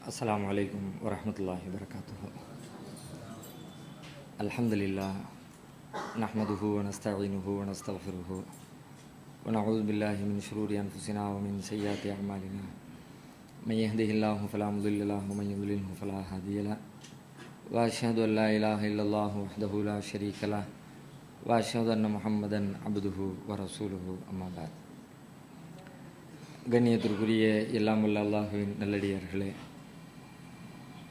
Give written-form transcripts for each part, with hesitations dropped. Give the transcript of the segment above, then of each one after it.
अस्सलामु अलैकुम वरहमतुल्लाहि वबरकातुहु। अल्हम्दुलिल्लाह नहमदुहु व नस्तईनुहु व नस्तगफिरुहु व नऊज़ु बिल्लाहि मिन शुरूरि अनफुसिना व मिन सय्यिआति अअमालिना मन यहदिहिल्लाहु फला मुदिल्ल लहु व मन युद्लिल्हु फला हादिय लहु व अशहदु अन ला इलाहा इल्लल्लाहु वहदहु ला शरीका लहु व अशहदु अन्न मुहम्मदन अब्दुहु व रसूलुहु अम्मा बाद। கண்ணியத்திற்குரிய எல்லாம் வல்ல அல்லாஹுவின் நல்லடியார்களே,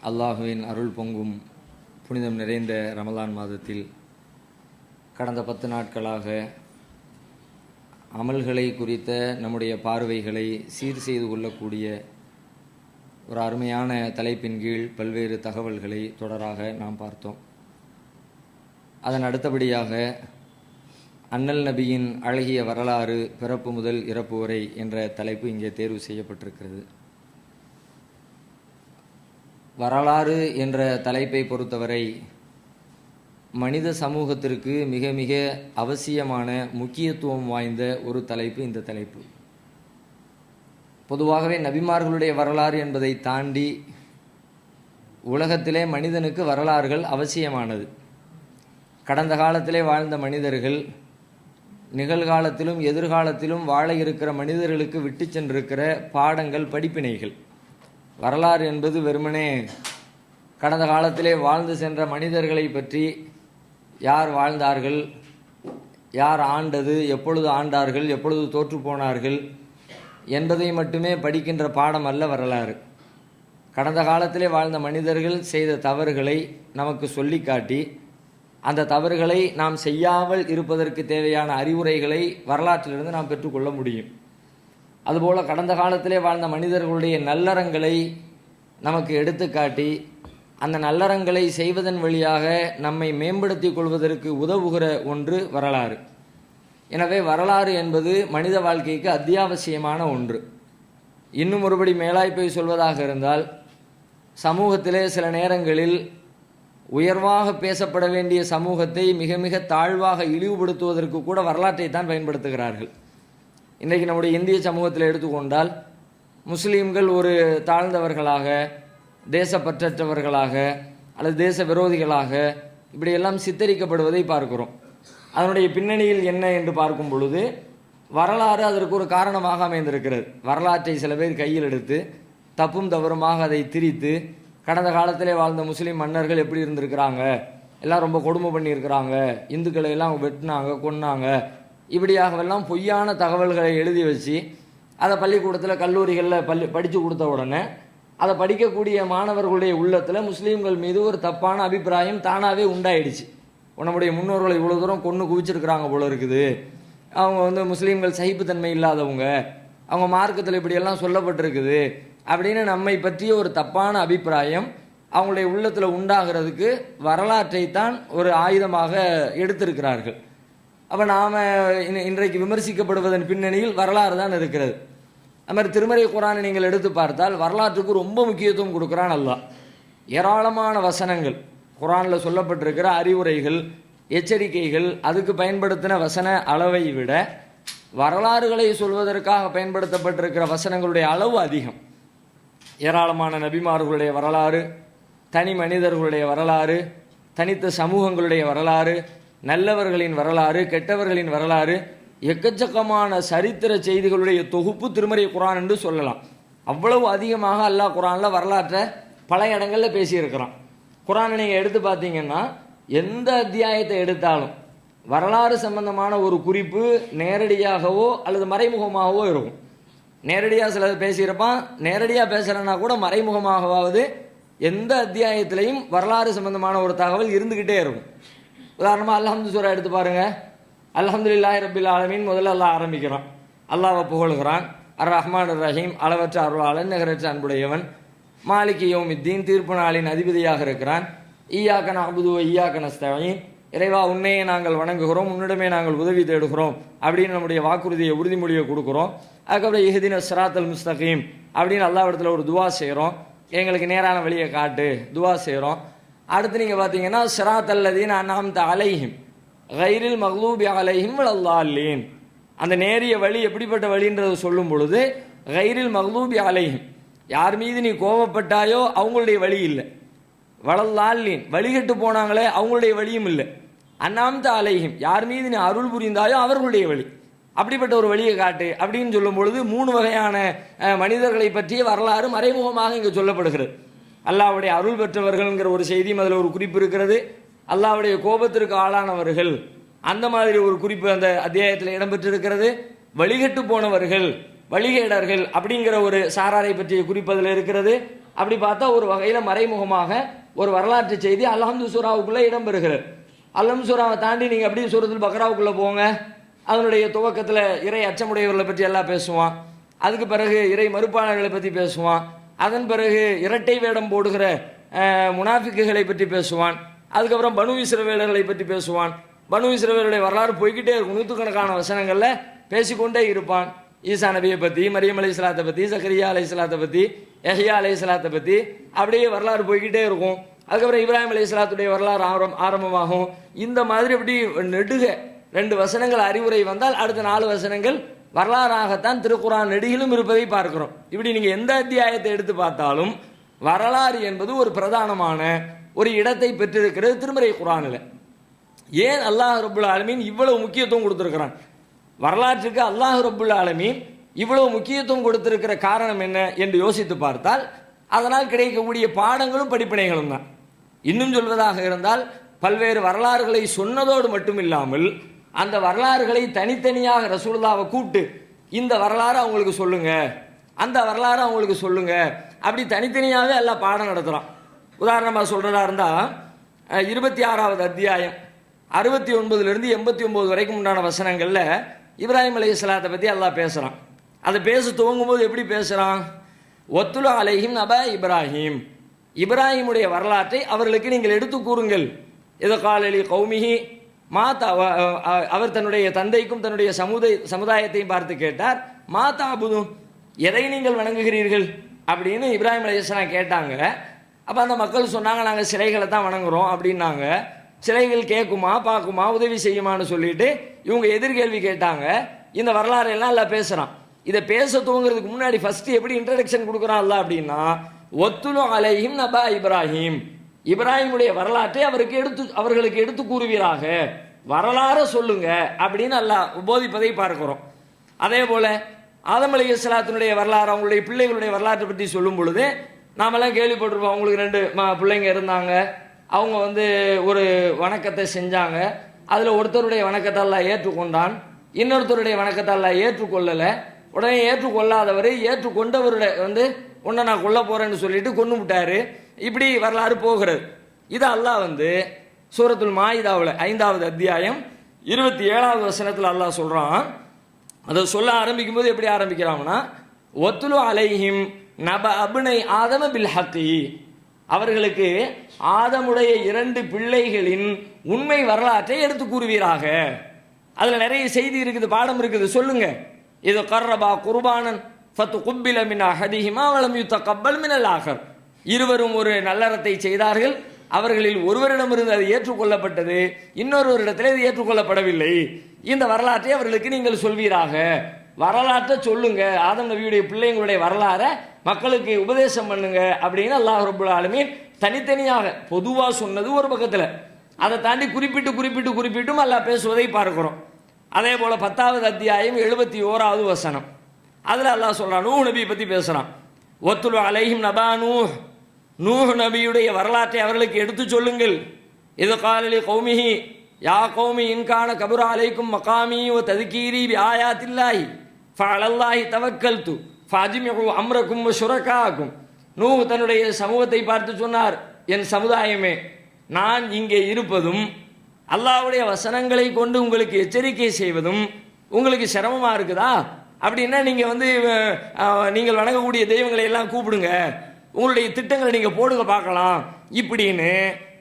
அல்லாஹுவின் அருள் பொங்கும் புனிதம் நிறைந்த ரமலான் மாதத்தில் கடந்த 10 நாட்களாக அமல்களை குறித்த நம்முடைய பார்வைகளை சீர் செய்து கொள்ளக்கூடிய ஒரு அருமையான தலைப்பின் கீழ் பல்வேறு தகவல்களை தொடராக நாம் பார்த்தோம். அதன் அடுத்தபடியாக அண்ணல் நபியின் அழகிய வரலாறு பிறப்பு முதல் இறப்பு வரை என்ற தலைப்பு இங்கே தேர்வு செய்யப்பட்டிருக்கிறது. வரலாறு என்ற தலைப்பை பொறுத்தவரை மனித சமூகத்திற்கு மிக மிக அவசியமான முக்கியத்துவம் வாய்ந்த ஒரு தலைப்பு இந்த தலைப்பு. பொதுவாகவே நபிமார்களுடைய வரலாறு என்பதை தாண்டி உலகத்திலே மனிதனுக்கு வரலாறுகள் அவசியமானது. கடந்த காலத்திலே வாழ்ந்த மனிதர்கள் நிகழ்காலத்திலும் எதிர்காலத்திலும் வாழ இருக்கிற மனிதர்களுக்கு விட்டு சென்றிருக்கிற பாடங்கள், படிப்பினைகள். வரலாறு என்பது வெறுமனே கடந்த காலத்திலே வாழ்ந்து சென்ற மனிதர்களை பற்றி யார் வாழ்ந்தார்கள், யார் ஆண்டது, எப்பொழுது ஆண்டார்கள், எப்பொழுது தோற்று போனார்கள் என்பதை மட்டுமே படிக்கின்ற பாடம் அல்ல வரலாறு. கடந்த காலத்திலே வாழ்ந்த மனிதர்கள் செய்த தவறுகளை நமக்கு சொல்லி காட்டி அந்த தவறுகளை நாம் செய்யாமல் இருப்பதற்கு தேவையான அறிவுரைகளை வரலாற்றிலிருந்து நாம் பெற்றுக்கொள்ள முடியும். அதுபோல் கடந்த காலத்திலே வாழ்ந்த மனிதர்களுடைய நல்லறங்களை நமக்கு எடுத்துக்காட்டி அந்த நல்லறங்களை செய்வதன் வழியாக நம்மை மேம்படுத்தி கொள்வதற்கு உதவுகிற ஒன்று வரலாறு. எனவே வரலாறு என்பது மனித வாழ்க்கைக்கு அத்தியாவசியமான ஒன்று. இன்னும் ஒருபடி மேலாய்ப்பை சொல்வதாக இருந்தால், சமூகத்திலே சில நேரங்களில் உயர்வாக பேசப்பட வேண்டிய சமூகத்தை மிக மிக தாழ்வாக இழிவுபடுத்துவதற்கு கூட வரலாற்றை தான் பயன்படுத்துகிறார்கள். இன்றைக்கு நம்முடைய இந்திய சமூகத்தில் எடுத்துக்கொண்டால், முஸ்லீம்கள் ஒரு தாழ்ந்தவர்களாக, தேசப்பற்றற்றவர்களாக அல்லது தேச விரோதிகளாக இப்படியெல்லாம் சித்தரிக்கப்படுவதை பார்க்கிறோம். அதனுடைய பின்னணியில் என்ன என்று பார்க்கும் பொழுது வரலாறு அதற்கு ஒரு காரணமாக அமைந்திருக்கிறது. வரலாற்றை சில பேர் கையில் எடுத்து தப்பும் தவறுமாக அதை திரித்து கடந்த காலத்திலே வாழ்ந்த முஸ்லீம் மன்னர்கள் எப்படி இருந்திருக்கிறாங்க, எல்லாம் ரொம்ப கொடுமை பண்ணியிருக்கிறாங்க, இந்துக்களை எல்லாம் வெட்டினாங்க, கொன்னாங்க, இப்படியாகவெல்லாம் பொய்யான தகவல்களை எழுதி வச்சு அதை பள்ளிக்கூடத்தில் கல்லூரிகளில் படித்து கொடுத்த உடனே அதை படிக்கக்கூடிய மாணவர்களுடைய உள்ளத்தில் முஸ்லீம்கள் மீது ஒரு தப்பான அபிப்பிராயம் தானாகவே உண்டாயிடுச்சு. நம்முடைய முன்னோர்களை இவ்வளோ தூரம் கொன்று குவிச்சிருக்கிறாங்க போல இருக்குது, அவங்க முஸ்லீம்கள் சகிப்புத்தன்மை இல்லாதவங்க, அவங்க மார்க்கத்தில் இப்படியெல்லாம் சொல்லப்பட்டிருக்குது அப்படின்னு நம்மை பற்றிய ஒரு தப்பான அபிப்பிராயம் அவங்களுடைய உள்ளத்தில் உண்டாகிறதுக்கு வரலாற்றை தான் ஒரு ஆயுதமாக எடுத்திருக்கிறார்கள். அப்போ நாம் இன்றைக்கு விமர்சிக்கப்படுவதன் பின்னணியில் வரலாறு தான் இருக்கிறது. அது மாதிரி திருமறை குர்ஆனை நீங்கள் எடுத்து பார்த்தால் வரலாற்றுக்கு ரொம்ப முக்கியத்துவம் கொடுக்குறான் அல்லாஹ். ஏராளமான வசனங்கள் குர்ஆனில் சொல்லப்பட்டிருக்கிற அறிவுரைகள், எச்சரிக்கைகள், அதுக்கு பயன்படுத்தின வசன அளவை விட வரலாறுகளை சொல்வதற்காக பயன்படுத்தப்பட்டிருக்கிற வசனங்களுடைய அளவு அதிகம். ஏராளமான நபிமார்களுடைய வரலாறு, தனி மனிதர்களுடைய வரலாறு, தனித்த சமூகங்களுடைய வரலாறு, நல்லவர்களின் வரலாறு, கெட்டவர்களின் வரலாறு, எக்கச்சக்கமான சரித்திர செய்திகளுடைய தொகுப்பு திருமறை குர்ஆன் என்று சொல்லலாம். அவ்வளவு அதிகமாக அல்லாஹ் குர்ஆனில் வரலாற்றை பல இடங்களில் பேசியிருக்கிறான். குர்ஆனை நீங்கள் எடுத்து பார்த்தீங்கன்னா எந்த அத்தியாயத்தை எடுத்தாலும் வரலாறு சம்பந்தமான ஒரு குறிப்பு நேரடியாகவோ அல்லது மறைமுகமாகவோ இருக்கும். நேரடியாக சிலது பேசியிருப்பான், நேரடியாக பேசுகிறேன்னா கூட மறைமுகமாகவாவது எந்த அத்தியாயத்திலையும் வரலாறு சம்பந்தமான ஒரு தகவல் இருந்துக்கிட்டே இருக்கும். உதாரணமாக அல்ஹம்து சூரா எடுத்து பாருங்கள். அல்ஹம்துலில்லாஹி ரப்பில் ஆலமீன் முதல்ல அல்லாஹ் ஆரம்பிக்கிறான். அல்லாஹ்வை புகழுகிறான். அர் ரஹ்மான் ரஹீம், அளவற்ற அருளாளன், நிகரற்ற அன்புடையவன், மாலிகி யௌமித்தீன், தீர்ப்பு நாளின் அதிபதியாக இருக்கிறான். ஈயாக்க நஅ்புது வ ஈயாக்க நஸ்தஈன், இறைவா உன்னையே நாங்கள் வணங்குகிறோம், உன்னிடமே நாங்கள் உதவி தேடுகிறோம் அப்படின்னு நம்முடைய வாக்குறுதியை, உறுதிமொழியை கொடுக்குறோம். அதுக்கப்புறம் இஹ்தின ஸிராத்தல் முஸ்தகீம் அப்படின்னு அல்லாஹ்விடத்தில் ஒரு துவா செய்கிறோம், எங்களுக்கு நேரான வழியை காட்டு, துவா செய்கிறோம். அடுத்து நீங்கள் பார்த்தீங்கன்னா ஸிராத்தல் லதீன அன்அம்த அலைஹிம் கைரில் மக்லூபி அலைஹிம் வலல்லாலீன், அந்த நேரிய வழி எப்படிப்பட்ட வழின்றதை சொல்லும் பொழுது கைரில் மக்லூபி அலைஹிம், யார் மீது நீ கோபப்பட்டாயோ அவங்களுடைய வழி இல்லை, வளல்லாலின் வழிகட்டு போனாங்களே அவங்களுடைய வழியும் இல்லை, அண்ணாம்த அலைஹிம் யார் மீது நீ அருள் புரிந்தாயோ அவர்களுடைய வழி, அப்படிப்பட்ட ஒரு வழியை காட்டு அப்படின்னு சொல்லும் பொழுது 3 வகையான மனிதர்களை பற்றிய வரலாறு மறைமுகமாக இங்கு சொல்லப்படுகிறது. அல்லாஹ்வுடைய அருள் பெற்றவர்கள்ங்கிற ஒரு செய்தியும் அதில் ஒரு குறிப்பு இருக்கிறது. அல்லாஹ்வுடைய கோபத்திற்கு ஆளானவர்கள் அந்த மாதிரி ஒரு குறிப்பு அந்த அத்தியாயத்தில் இடம்பெற்றிருக்கிறது. வழிகட்டு போனவர்கள் வழிகேடர்கள் அப்படிங்கிற ஒரு சாராரை பற்றிய குறிப்பதில் இருக்கிறது. அப்படி பார்த்தா ஒரு வகையில் மறைமுகமாக ஒரு வரலாற்று செய்தி அல்ஹம்து சூராவுக்குள்ளே இடம்பெறுகிறது. அல்ஹம்து சூராவை தாண்டி நீங்கள் அப்படியே சூரத்துல் பக்ராவுக்குள்ளே போங்க, அதனுடைய துவக்கத்தில் இறை அச்சமுடையவர்களை பற்றி எல்லாம் பேசுவான். அதுக்கு பிறகு இறை மறுப்பாளர்களை பற்றி பேசுவான். அதன் பிறகு இரட்டை வேடம் போடுகிற முனாஃபிக்குகளை பற்றி பேசுவான். அதுக்கப்புறம் பனு இஸ்ரவேலர்களை பற்றி பேசுவான். பனு இஸ்ரவேலுடைய வரலாறு போய்கிட்டே இருக்கும். 100கணக்கான வசனங்களில் பேசிக்கொண்டே இருப்பான். ஈசா நபியை பற்றி, மரியம் அலைஹிஸ்ஸலாத்தை பற்றி, சக்கரியா அலைஹிஸ்ஸலாத்தை பற்றி, யஹ்யா அலைஹிஸ்ஸலாத்தை பற்றி அப்படியே வரலாறு போய்கிட்டே இருக்கும். அதுக்கப்புறம் இப்ராஹிம் அலைஹிஸ்ஸலாத்துடைய வரலாறு ஆரம்பமாகும். இந்த மாதிரி அப்படி நெடுக 2 வசனங்கள் அறிவுரை வந்தால் அடுத்த 4 வசனங்கள் வரலாறாகத்தான் திருக்குர்ஆன் நெடுகிலும் இருப்பதை பார்க்கிறோம். இப்படி நீங்கள் எந்த அத்தியாயத்தை எடுத்து பார்த்தாலும் வரலாறு என்பது ஒரு பிரதானமான ஒரு இடத்தை பெற்றிருக்கிறது திருமறை குர்ஆனில். ஏன் அல்லாஹ் ரப்புல் ஆலமீன் இவ்வளவு முக்கியத்துவம் கொடுத்திருக்கிறான்? வரலாற்றுக்கு அல்லாஹ் ரப்புல் ஆலமீன் இவ்வளவு முக்கியத்துவம் கொடுத்திருக்கிற காரணம் என்ன என்று யோசித்து பார்த்தால் அதனால் கிடைக்கக்கூடிய பாடங்களும் படிப்பினைகளும் தான். இன்னும் சொல்வதாக இருந்தால் பல்வேறு வரலாறுகளை சொன்னதோடு மட்டுமில்லாமல் அந்த வரலாறுகளை தனித்தனியாக ரசூலுல்லாஹ்வை கூப்பிட்டு இந்த வரலாறு அவங்களுக்கு சொல்லுங்க, அந்த வரலாறு அவங்களுக்கு சொல்லுங்க, அப்படி தனித்தனியாகவே எல்லாம் பாடம் நடத்துகிறான். உதாரணமாக சொல்றதா இருந்தால் 26வது அத்தியாயம் 69லிருந்து 89 வரைக்கும் உண்டான வசனங்களில் இப்ராஹிம் அலைஹிஸ்ஸலாத்தை பற்றி அல்லாஹ் பேசுகிறான். அதை பேச துவங்கும் போது எப்படி பேசுகிறான்? ஒத்துலு அலைஹிம் நபா இப்ராஹிம், இப்ராஹிமுடைய வரலாற்றை அவர்களுக்கு நீங்கள் எடுத்து கூறுங்கள். இது காலலி கௌமிஹி மாதா, அவர் தன்னுடைய தந்தைக்கும் தன்னுடைய சமுதாயத்தையும் பார்த்து கேட்டார், மாதா அபுதும், எதை நீங்கள் வணங்குகிறீர்கள் அப்படின்னு இப்ராஹிம் அலைஹிஸ்ஸலாம் கேட்டாங்க. அப்போ அந்த மக்கள் சொன்னாங்க, நாங்கள் சிலைகளை தான் வணங்குறோம் அப்படின்னாங்க. சிலைகள் கேட்குமா பார்க்குமா உதவி செய்யுமான்னு சொல்லிட்டு இவங்க எதிர்கேள்வி கேட்டாங்க. இந்த வரலாறு எல்லாம் எல்லாம் பேசுகிறான். இதை பேச துவங்கிறதுக்கு முன்னாடி ஃபர்ஸ்ட் எப்படி இன்ட்ரடக்ஷன் கொடுக்குறான் அல்ல அப்படின்னா, ஒத்துலு அலைஹிம் நபா இப்ராஹிம், இப்ராஹிமுடைய வரலாற்றை அவர்களுக்கு எடுத்து கூறுவீராக, வரலாறு சொல்லுங்க அப்படின்னு அல்லாஹ் போதிப்பதை பார்க்கிறோம். அதே போல ஆதம் அலைஹிஸ்ஸலாத்தினுடைய வரலாறு, அவங்களுடைய பிள்ளைகளுடைய வரலாற்றை பற்றி சொல்லும் பொழுது நாமெல்லாம் கேள்விப்பட்டிருப்போம். அவங்களுக்கு 2 பிள்ளைங்க இருந்தாங்க. அவங்க ஒரு வணக்கத்தை செஞ்சாங்க. அதில் ஒருத்தருடைய வணக்கத்தை அல்லாஹ் ஏற்றுக்கொண்டான், இன்னொருத்தருடைய வணக்கத்தை அல்லாஹ் ஏற்றுக்கொள்ளலை. உடனே ஏற்றுக்கொள்ளாதவர் ஏற்றுக்கொண்டவருடைய உன்னை நான் கொல்ல போறேன்னு சொல்லிட்டு கொண்டு விட்டாரு. இப்படி வரலாறு போகிறது. இது அல்லாஹ் சூரத்துல் மாயிதாவில் 5வது அத்தியாயம் 27வது வசனத்தில் அல்லாஹ் சொல்றான். அதை சொல்ல ஆரம்பிக்கும் போது எப்படி ஆரம்பிக்கிறாங்கன்னா, ஒத்துலு அலைஹிம் நப அப்னை ஆதம பில் ஹக்கி, அவர்களுக்கு ஆதமுடைய 2 பிள்ளைகளின் உண்மை வரலாற்றை எடுத்து கூறுவீராக. அதுல நிறைய செய்தி இருக்குது, பாடம் இருக்குது, சொல்லுங்க. இது கர்ரபா குர்பானன் ஃபத்து குப்பில மின் அஹதிஹிமா வலம் யுத்தகப்பல் மினல் ஆகர், இருவரும் ஒரு நல்லறத்தை செய்தார்கள், அவர்களில் ஒருவரிடமிருந்து அது ஏற்றுக்கொள்ளப்பட்டது, இன்னொருவரிடத்தில் இது ஏற்றுக்கொள்ளப்படவில்லை. இந்த வரலாற்றை அவர்களுக்கு நீங்கள் சொல்வீராக, வரலாற்றை சொல்லுங்க, ஆதம் நபியுடைய பிள்ளைங்களுடைய வரலாறை மக்களுக்கு உபதேசம் பண்ணுங்க அப்படின்னு அல்லாஹ் ரப்புல் ஆலமீன் தனித்தனியாக பொதுவாக சொன்னது ஒரு பக்கத்தில், அதை தாண்டி குறிப்பிட்டும் அல்லாஹ் பேசுவதை பார்க்கிறோம். அதே போல 10வது அத்தியாயம் 71வது வசனம், அதில் அல்லாஹ் சொல்றான், நூஹ் நபியை பற்றி பேசுறான். ஒத்துலு அலைஹிம் நபா நூஹ், நூஹ் நபியுடைய வரலாற்றை அவர்களுக்கு எடுத்து சொல்லுங்கள். இது காலலி கௌமிஹி யா கௌமி இன்கான கபுர அலைக்கும் மகாமி வ ததுகீரி பி ஆயாத்தில்லாஹி ஃபஅலல்லாஹி தவக்கல்து ஃபஅஜ்மிஉ அம்ரக்கும் வ ஷுரகாக்கும். நூஹ் தன்னுடைய சமூகத்தை பார்த்து சொன்னார், என் சமுதாயமே, நான் இங்கே இருப்பதும் அல்லாஹ்வுடைய வசனங்களை கொண்டு உங்களுக்கு எச்சரிக்கை செய்வதும் உங்களுக்கு சிரமமா இருக்குதா? அப்படின்னா நீங்க நீங்கள் வணங்கக்கூடிய தெய்வங்களை எல்லாம் கூப்பிடுங்க, உங்களுடைய திட்டங்களை நீங்க போடுங்க பார்க்கலாம் இப்படின்னு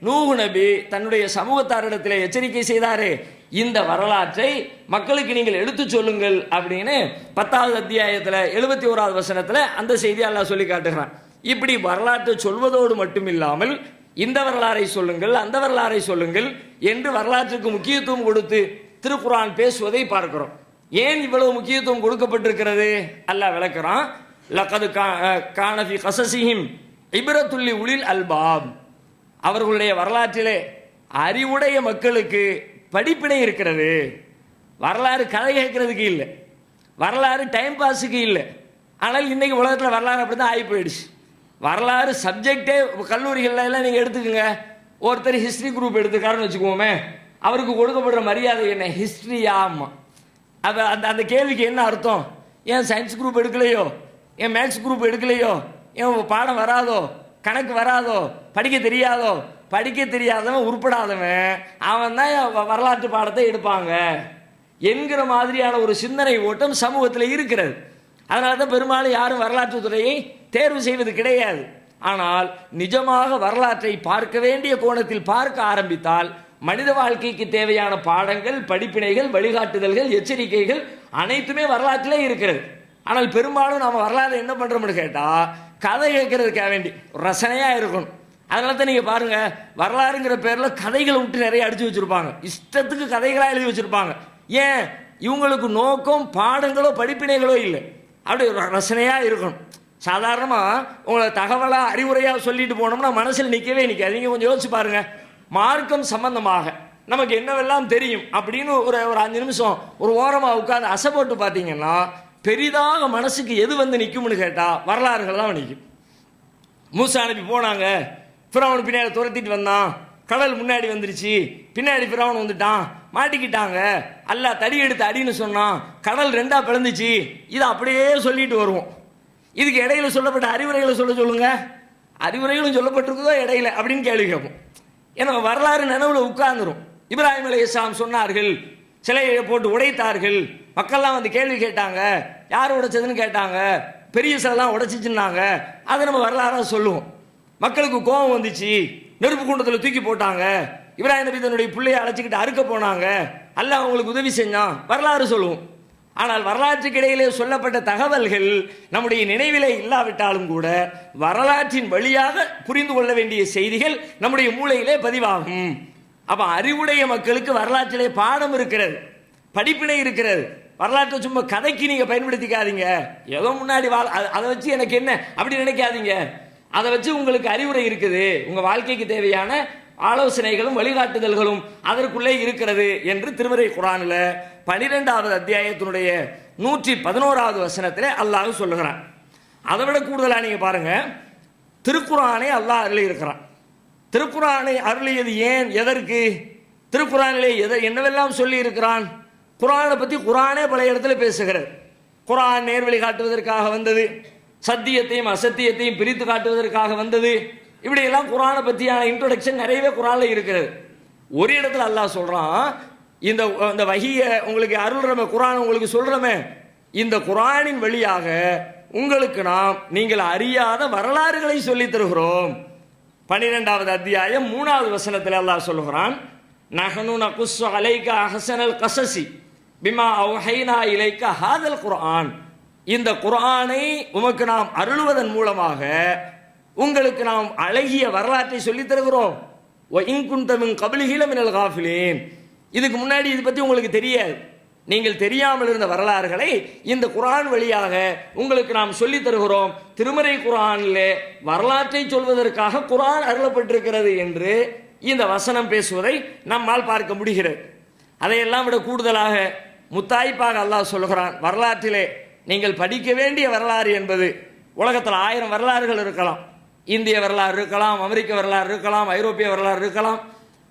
நூஹ் நபி தன்னுடைய சமூகத்தாரிடத்தில் எச்சரிக்கை செய்தாரு. இந்த வரலாற்றை மக்களுக்கு நீங்கள் எடுத்து சொல்லுங்கள் அப்படின்னு 10வது அத்தியாயத்தில் 71வது வசனத்தில் அந்த செய்தி அல்லாஹ் சொல்லி காட்டுகிறான். இப்படி வரலாற்றை சொல்வதோடு மட்டுமில்லாமல் இந்த வரலாறை சொல்லுங்கள், அந்த வரலாறை சொல்லுங்கள் என்று வரலாற்றுக்கு முக்கியத்துவம் கொடுத்து திருக்குர்ஆன் பேசுவதை பார்க்கிறோம். ஏன் இவ்வளவு முக்கியத்துவம் கொடுக்கப்பட்டிருக்கிறது அல்லாஹ் விளக்குறான். லகது கான ஃபீ கஸஸிஹிம் இப்ரத்துல் லிஉலில் அல்பாப். அவர்களுடைய வரலாற்றிலே அறிவுடைய மக்களுக்கு படிப்பினை இருக்கிறது. வரலாறு கதை கேட்கறதுக்கு இல்லை, வரலாறு டைம் பாஸுக்கு இல்லை. ஆனால் இன்னைக்கு உலகத்தில் வரலாறு அப்படி தான் ஆகி போயிடுச்சு. வரலாறு சப்ஜெக்டே கல்லூரிகள்ல எல்லாம் நீங்கள் எடுத்துக்கோங்க. ஒருத்தர் ஹிஸ்ட்ரி குரூப் எடுத்துக்காருன்னு வச்சுக்கோமே, அவருக்கு கொடுக்கப்படுற மரியாதை என்ன? ஹிஸ்ட்ரியாமா. அது அந்த அந்த கேள்விக்கு என்ன அர்த்தம்? ஏன் சயின்ஸ் குரூப் எடுக்கலையோ, ஏன் மேக்ஸ் குரூப் எடுக்கலையோ, ஏன் பாடம் வராதோ, கணக்கு வராதோ, படிக்க தெரியாதோ? படிக்க தெரியாதவன் உருப்படாதவன் அவன் தான் வரலாற்று பாடத்தை எடுப்பாங்க என்கிற மாதிரியான ஒரு சிந்தனை ஓட்டம் சமூகத்தில் இருக்கிறது. அதனால தான் பெரும்பாலும் யாரும் வரலாற்று துறையை தேர்வு செய்வது கிடையாது. ஆனால் நிஜமாக வரலாற்றை பார்க்க வேண்டிய கோணத்தில் பார்க்க ஆரம்பித்தால் மனித வாழ்க்கைக்கு தேவையான பாடங்கள், படிப்பினைகள், வழிகாட்டுதல்கள், எச்சரிக்கைகள் அனைத்துமே வரலாற்றிலே இருக்கிறது. ஆனால் பெரும்பாலும் நாம் வரலாறு என்ன பண்ணுறோம்னு கேட்டால் கதை கேட்கறதுக்காக வேண்டி ரசனையாக இருக்கணும். அதனால தான் நீங்கள் பாருங்கள், வரலாறுங்கிற பேரில் கதைகளை விட்டு நிறைய அடித்து வச்சுருப்பாங்க. இஷ்டத்துக்கு கதைகளாக எழுதி வச்சுருப்பாங்க. ஏன்? இவங்களுக்கு நோக்கம் பாடங்களோ படிப்பினைகளோ இல்லை, அப்படி ரசனையாக இருக்கணும். சாதாரணமாக உங்களை தகவலாக அறிவுரையாக சொல்லிட்டு போனோம்னா மனசில் நிற்கவே நிற்காது. நீங்கள் கொஞ்சம் யோசிச்சு பாருங்கள், மார்க்கம் சம்பந்தமாக நமக்கு என்னவெல்லாம் தெரியும் அப்படின்னு ஒரு 5 நிமிஷம் ஒரு ஓரமாக உட்காந்து அசை போட்டு பார்த்தீங்கன்னா பெரிதாக மனசுக்கு எது வந்து நிற்கும்னு கேட்டால் வரலாறுகள் தான் நிற்கும். மூசா நபி போனாங்க, ஃபிரௌன் பின்னாடி துரத்திட்டு வந்தான், கடல் முன்னாடி வந்துருச்சு, பின்னாடி ஃபிரௌன் வந்துட்டான், மாட்டிக்கிட்டாங்க, அல்லாஹ் தடி எடுத்து அடின்னு சொன்னான், கடல் 2ஆ பிளந்துச்சு. இதை அப்படியே சொல்லிட்டு வருவோம். இதுக்கு இடையில சொல்லப்பட்ட அறிவுரைகளை சொல்லுங்க, அறிவுரைகளும் சொல்லப்பட்டிருக்குதோ இடையில அப்படின்னு கேள்வி கேட்போம். ஏன்னா வரலாறு நினைவுல உட்கார்ந்துரும். இப்ராஹிம் அலைஹிஸ்ஸலாம் சொன்னார்கள், சிலையை போட்டு உடைத்தார்கள், மக்கள்லாம் வந்து கேள்வி கேட்டாங்க, யார் உடைச்சதுன்னு கேட்டாங்க, பெரிய சிலைலாம் உடைச்சிச்சுன்னாங்க. அதை நம்ம வரலாறாக சொல்லுவோம். மக்களுக்கு கோபம் வந்துச்சு, நெருப்பு குண்டத்தில் தூக்கி போட்டாங்க, இப்ராஹிம் நபி தன்னுடைய பிள்ளையை அழைச்சிக்கிட்டு அறுக்க போனாங்க, அல்லாஹ் அவங்களுக்கு உதவி செஞ்சான், வரலாறு சொல்லுவோம். ஆனால் வரலாற்றுக்கு இடையிலே சொல்லப்பட்ட தகவல்கள் நம்முடைய நினைவிலே இல்லாவிட்டாலும் கூட வரலாற்றின் வழியாக புரிந்து கொள்ள வேண்டிய செய்திகள் நம்முடைய மூளையிலே பதிவாகும். அப்ப அறிவுடைய மக்களுக்கு வரலாற்றிலே பாடம் இருக்கிறது, படிப்பினை இருக்கிறது. வரலாற்றை சும்மா கதைக்கு நீங்க பயன்படுத்திக்காதீங்க. ஏதோ முன்னாடி அதை வச்சு எனக்கு என்ன அப்படி நினைக்காதீங்க. அதை வச்சு உங்களுக்கு அறிவுரை இருக்குது, உங்க வாழ்க்கைக்கு தேவையான ஆலோசனைகளும் வழிகாட்டுதல்களும் அதற்குள்ளே இருக்கிறது என்று திருமறை குர்ஆனில் 12வது அத்தியாயத்தினுடைய 111வது வசனத்திலே அல்லாஹ் சொல்லுகிறான். அதை விட கூடுதலாக நீங்க பாருங்க, திருக்குர்ஆனை அல்லாஹ் அருளி இருக்கிறான். திருக்குர்ஆனை அருளியது ஏன், எதற்கு? திருக்குர்ஆனிலே என்னவெல்லாம் சொல்லி இருக்கிறான்? குர்ஆனை பற்றி குர்ஆனே பல இடத்துல பேசுகிறது. குர்ஆன் நேர்வழி காட்டுவதற்காக வந்தது, சத்தியத்தையும் அசத்தியத்தையும் பிரித்து காட்டுவதற்காக வந்தது. இப்படியெல்லாம் குர்ஆனை பற்றியான இன்ட்ரோடக்ஷன் நிறையவே குர்ஆனில் இருக்கிறது. ஒரு இடத்துல அல்லாஹ் சொல்றான், இந்த வஹியை உங்களுக்கு அருள்றமே, குர்ஆன் உங்களுக்கு சொல்றமே, இந்த குர்ஆனின் வழியாக உங்களுக்கு நாம் நீங்கள் அறியாத வரலாறுகளை சொல்லித் தருகிறோம். 12வது அத்தியாயம் 3வது வசனத்தில் அல்லாஹ் சொல்லுகிறான், நஹனு நகுஸ்ஸு அலைக அஹ்ஸனல் கஸஸி பிமா அவ்ஹைனா இலைக ஹாதல் குர்ஆன். இந்த குர்ஆனை உமக்கு நாம் அருளுவதன் மூலமாக உங்களுக்கு நாம் அழகிய வரலாற்றை சொல்லித் தருகிறோம். வ இன் குன்த மின் கப்லிஹி லமினல் காஃபிலீன். இதுக்கு முன்னாடி இது பற்றி உங்களுக்கு தெரியாது, நீங்கள் தெரியாமல் இருந்த வரலாறுகளை இந்த குர்ஆன் வழியாக உங்களுக்கு நாம் சொல்லித் தருகிறோம். திருமறை குர்ஆனிலே வரலாற்றை சொல்வதற்காக குர்ஆன் அருளப்பட்டிருக்கிறது என்று இந்த வசனம் பேசுவதை நம்மால் பார்க்க முடிகிறது. அதையெல்லாம் விட கூடுதலாக முத்தாய்ப்பாக அல்லாஹ் சொல்லுகிறான், வரலாற்றிலே நீங்கள் படிக்க வேண்டிய வரலாறு என்பது உலகத்தில் 1000 வரலாறுகள் இருக்கலாம். இந்திய வரலாறு இருக்கலாம், அமெரிக்க வரலாறு இருக்கலாம், ஐரோப்பிய வரலாறு இருக்கலாம்,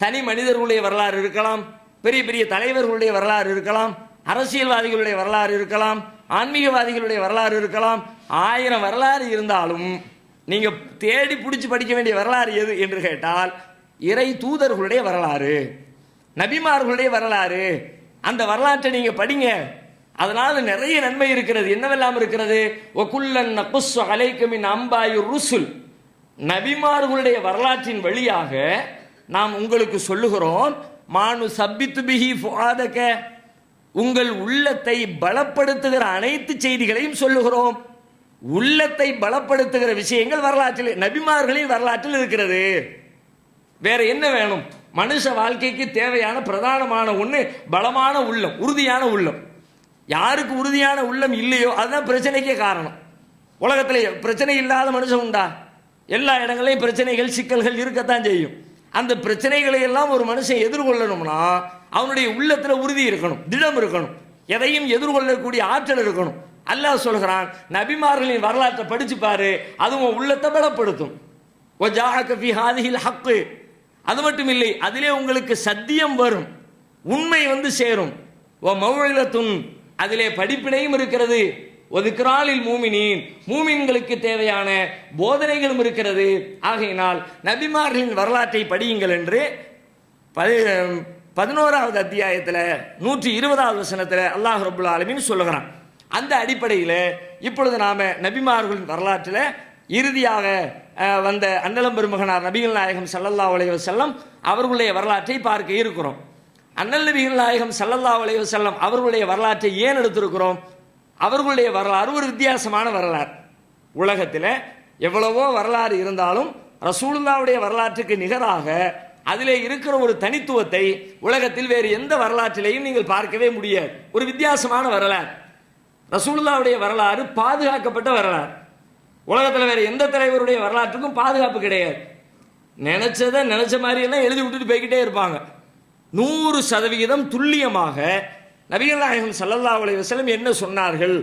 தனி மனிதர்களுடைய வரலாறு இருக்கலாம், பெரிய பெரிய தலைவர்களுடைய வரலாறு இருக்கலாம், அரசியல்வாதிகளுடைய வரலாறு இருக்கலாம், ஆன்மீகவாதிகளுடைய வரலாறு இருக்கலாம். 1000 வரலாறு இருந்தாலும் நீங்க தேடி பிடிச்சி படிக்க வேண்டிய வரலாறு எது என்று கேட்டால் இறை தூதர்களுடைய வரலாறு, நபிமார்களுடைய வரலாறு. அந்த வரலாற்றை நீங்க படிங்க, அதனால நிறைய நன்மை இருக்கிறது. என்னவெல்லாம் இருக்கிறது? வகுல்லன் நகுஸ்ஸு அலைக மின் அம்பாயிர் ருசுல். நபிமார்களுடைய வரலாற்றின் வழியாக நாம் உங்களுக்கு சொல்லுகிறோம், மானு சப்பித்து பிஹி ஃபுஆதக, உங்கள் உள்ளத்தை பலப்படுத்துகிற அனைத்து செய்திகளையும் சொல்லுகிறோம். உள்ளத்தை பலப்படுத்துகிற விஷயங்கள் வரலாற்றில், நபிமார்களின் வரலாற்றில் இருக்கிறது. வேற என்ன வேணும்? மனுஷ வாழ்க்கைக்கு தேவையான பிரதானமான ஒன்று பலமான உள்ளம், உறுதியான உள்ளம். யாருக்கு உறுதியான உள்ளம் இல்லையோ அதுதான் பிரச்சனைக்கே காரணம். உலகத்தில் பிரச்சனை இல்லாத மனுஷன் உண்டா? எல்லா இடங்களையும் பிரச்சனைகள் சிக்கல்கள் இருக்கத்தான் செய்யும். அந்த பிரச்சனைகளை எல்லாம் ஒரு மனுஷன் எதிர்கொள்ளணும்னா அவனுடைய உள்ளத்தில் உறுதி இருக்கணும், திடம் இருக்கணும், எதையும் எதிர்கொள்ளக்கூடிய ஆற்றல் இருக்கணும். அல்லாஹ் சொல்கிறான், நபிமார்களின் வரலாற்றை படிச்சு பாரு, அதுவும் உள்ளத்தை பலப்படுத்தும். அது மட்டும் இல்லை, அதிலே உங்களுக்கு சத்தியம் வரும், உண்மை வந்து சேரும். அதிலே படிப்பினையும் இருக்கிறது. ஒதுக்ராலில் மூமினின், மூமின்களுக்கு தேவையான போதனைகளும் இருக்கிறது. ஆகையினால் நபிமார்களின் வரலாற்றை படியுங்கள் என்று 11வது அத்தியாயத்தில் 120வது வசனத்தில் அல்லாஹ் ரப்புல் ஆலமீன் சொல்லுகிறான். அந்த அடிப்படையில் இப்பொழுது நாம நபிமார்களின் வரலாற்றில் இறுதியாக வந்த அன்னலம் பெருமகனார் நபிகள் நாயகம் ஸல்லல்லாஹு அலைஹி வஸல்லம் அவர்களுடைய வரலாற்றை பார்க்க இருக்கிறோம். அண்ணல் நபிகள் நாயகம் ஸல்லல்லாஹு அலைஹி வஸல்லம் அவர்களுடைய வரலாற்றை ஏன் எடுத்திருக்கிறோம்? அவர்களுடைய வரலாறு ஒரு வித்தியாசமான வரலாறு. உலகத்தில் எவ்வளவோ வரலாறு இருந்தாலும் ரசூலுல்லாவுடைய வரலாற்றுக்கு நிகராக அதிலே இருக்கிற ஒரு தனித்துவத்தை உலகத்தில் வேறு எந்த வரலாற்றிலையும் நீங்கள் பார்க்கவே முடியாது. ஒரு வித்தியாசமான வரலாறு. ரசூலுல்லாவுடைய வரலாறு பாதுகாக்கப்பட்ட வரலாறு. உலகத்தில் வேறு எந்த தலைவருடைய வரலாற்றுக்கும் பாதுகாப்பு கிடையாது. நினைச்சதை நினைச்ச மாதிரி எல்லாம் எழுதி விட்டுட்டு போய்கிட்டே இருப்பாங்க. 100% துல்லியமாக நபிகள் நாயகம் ஸல்லல்லாஹு அலைஹி வஸல்லம் என்ன சொன்னார்கள்,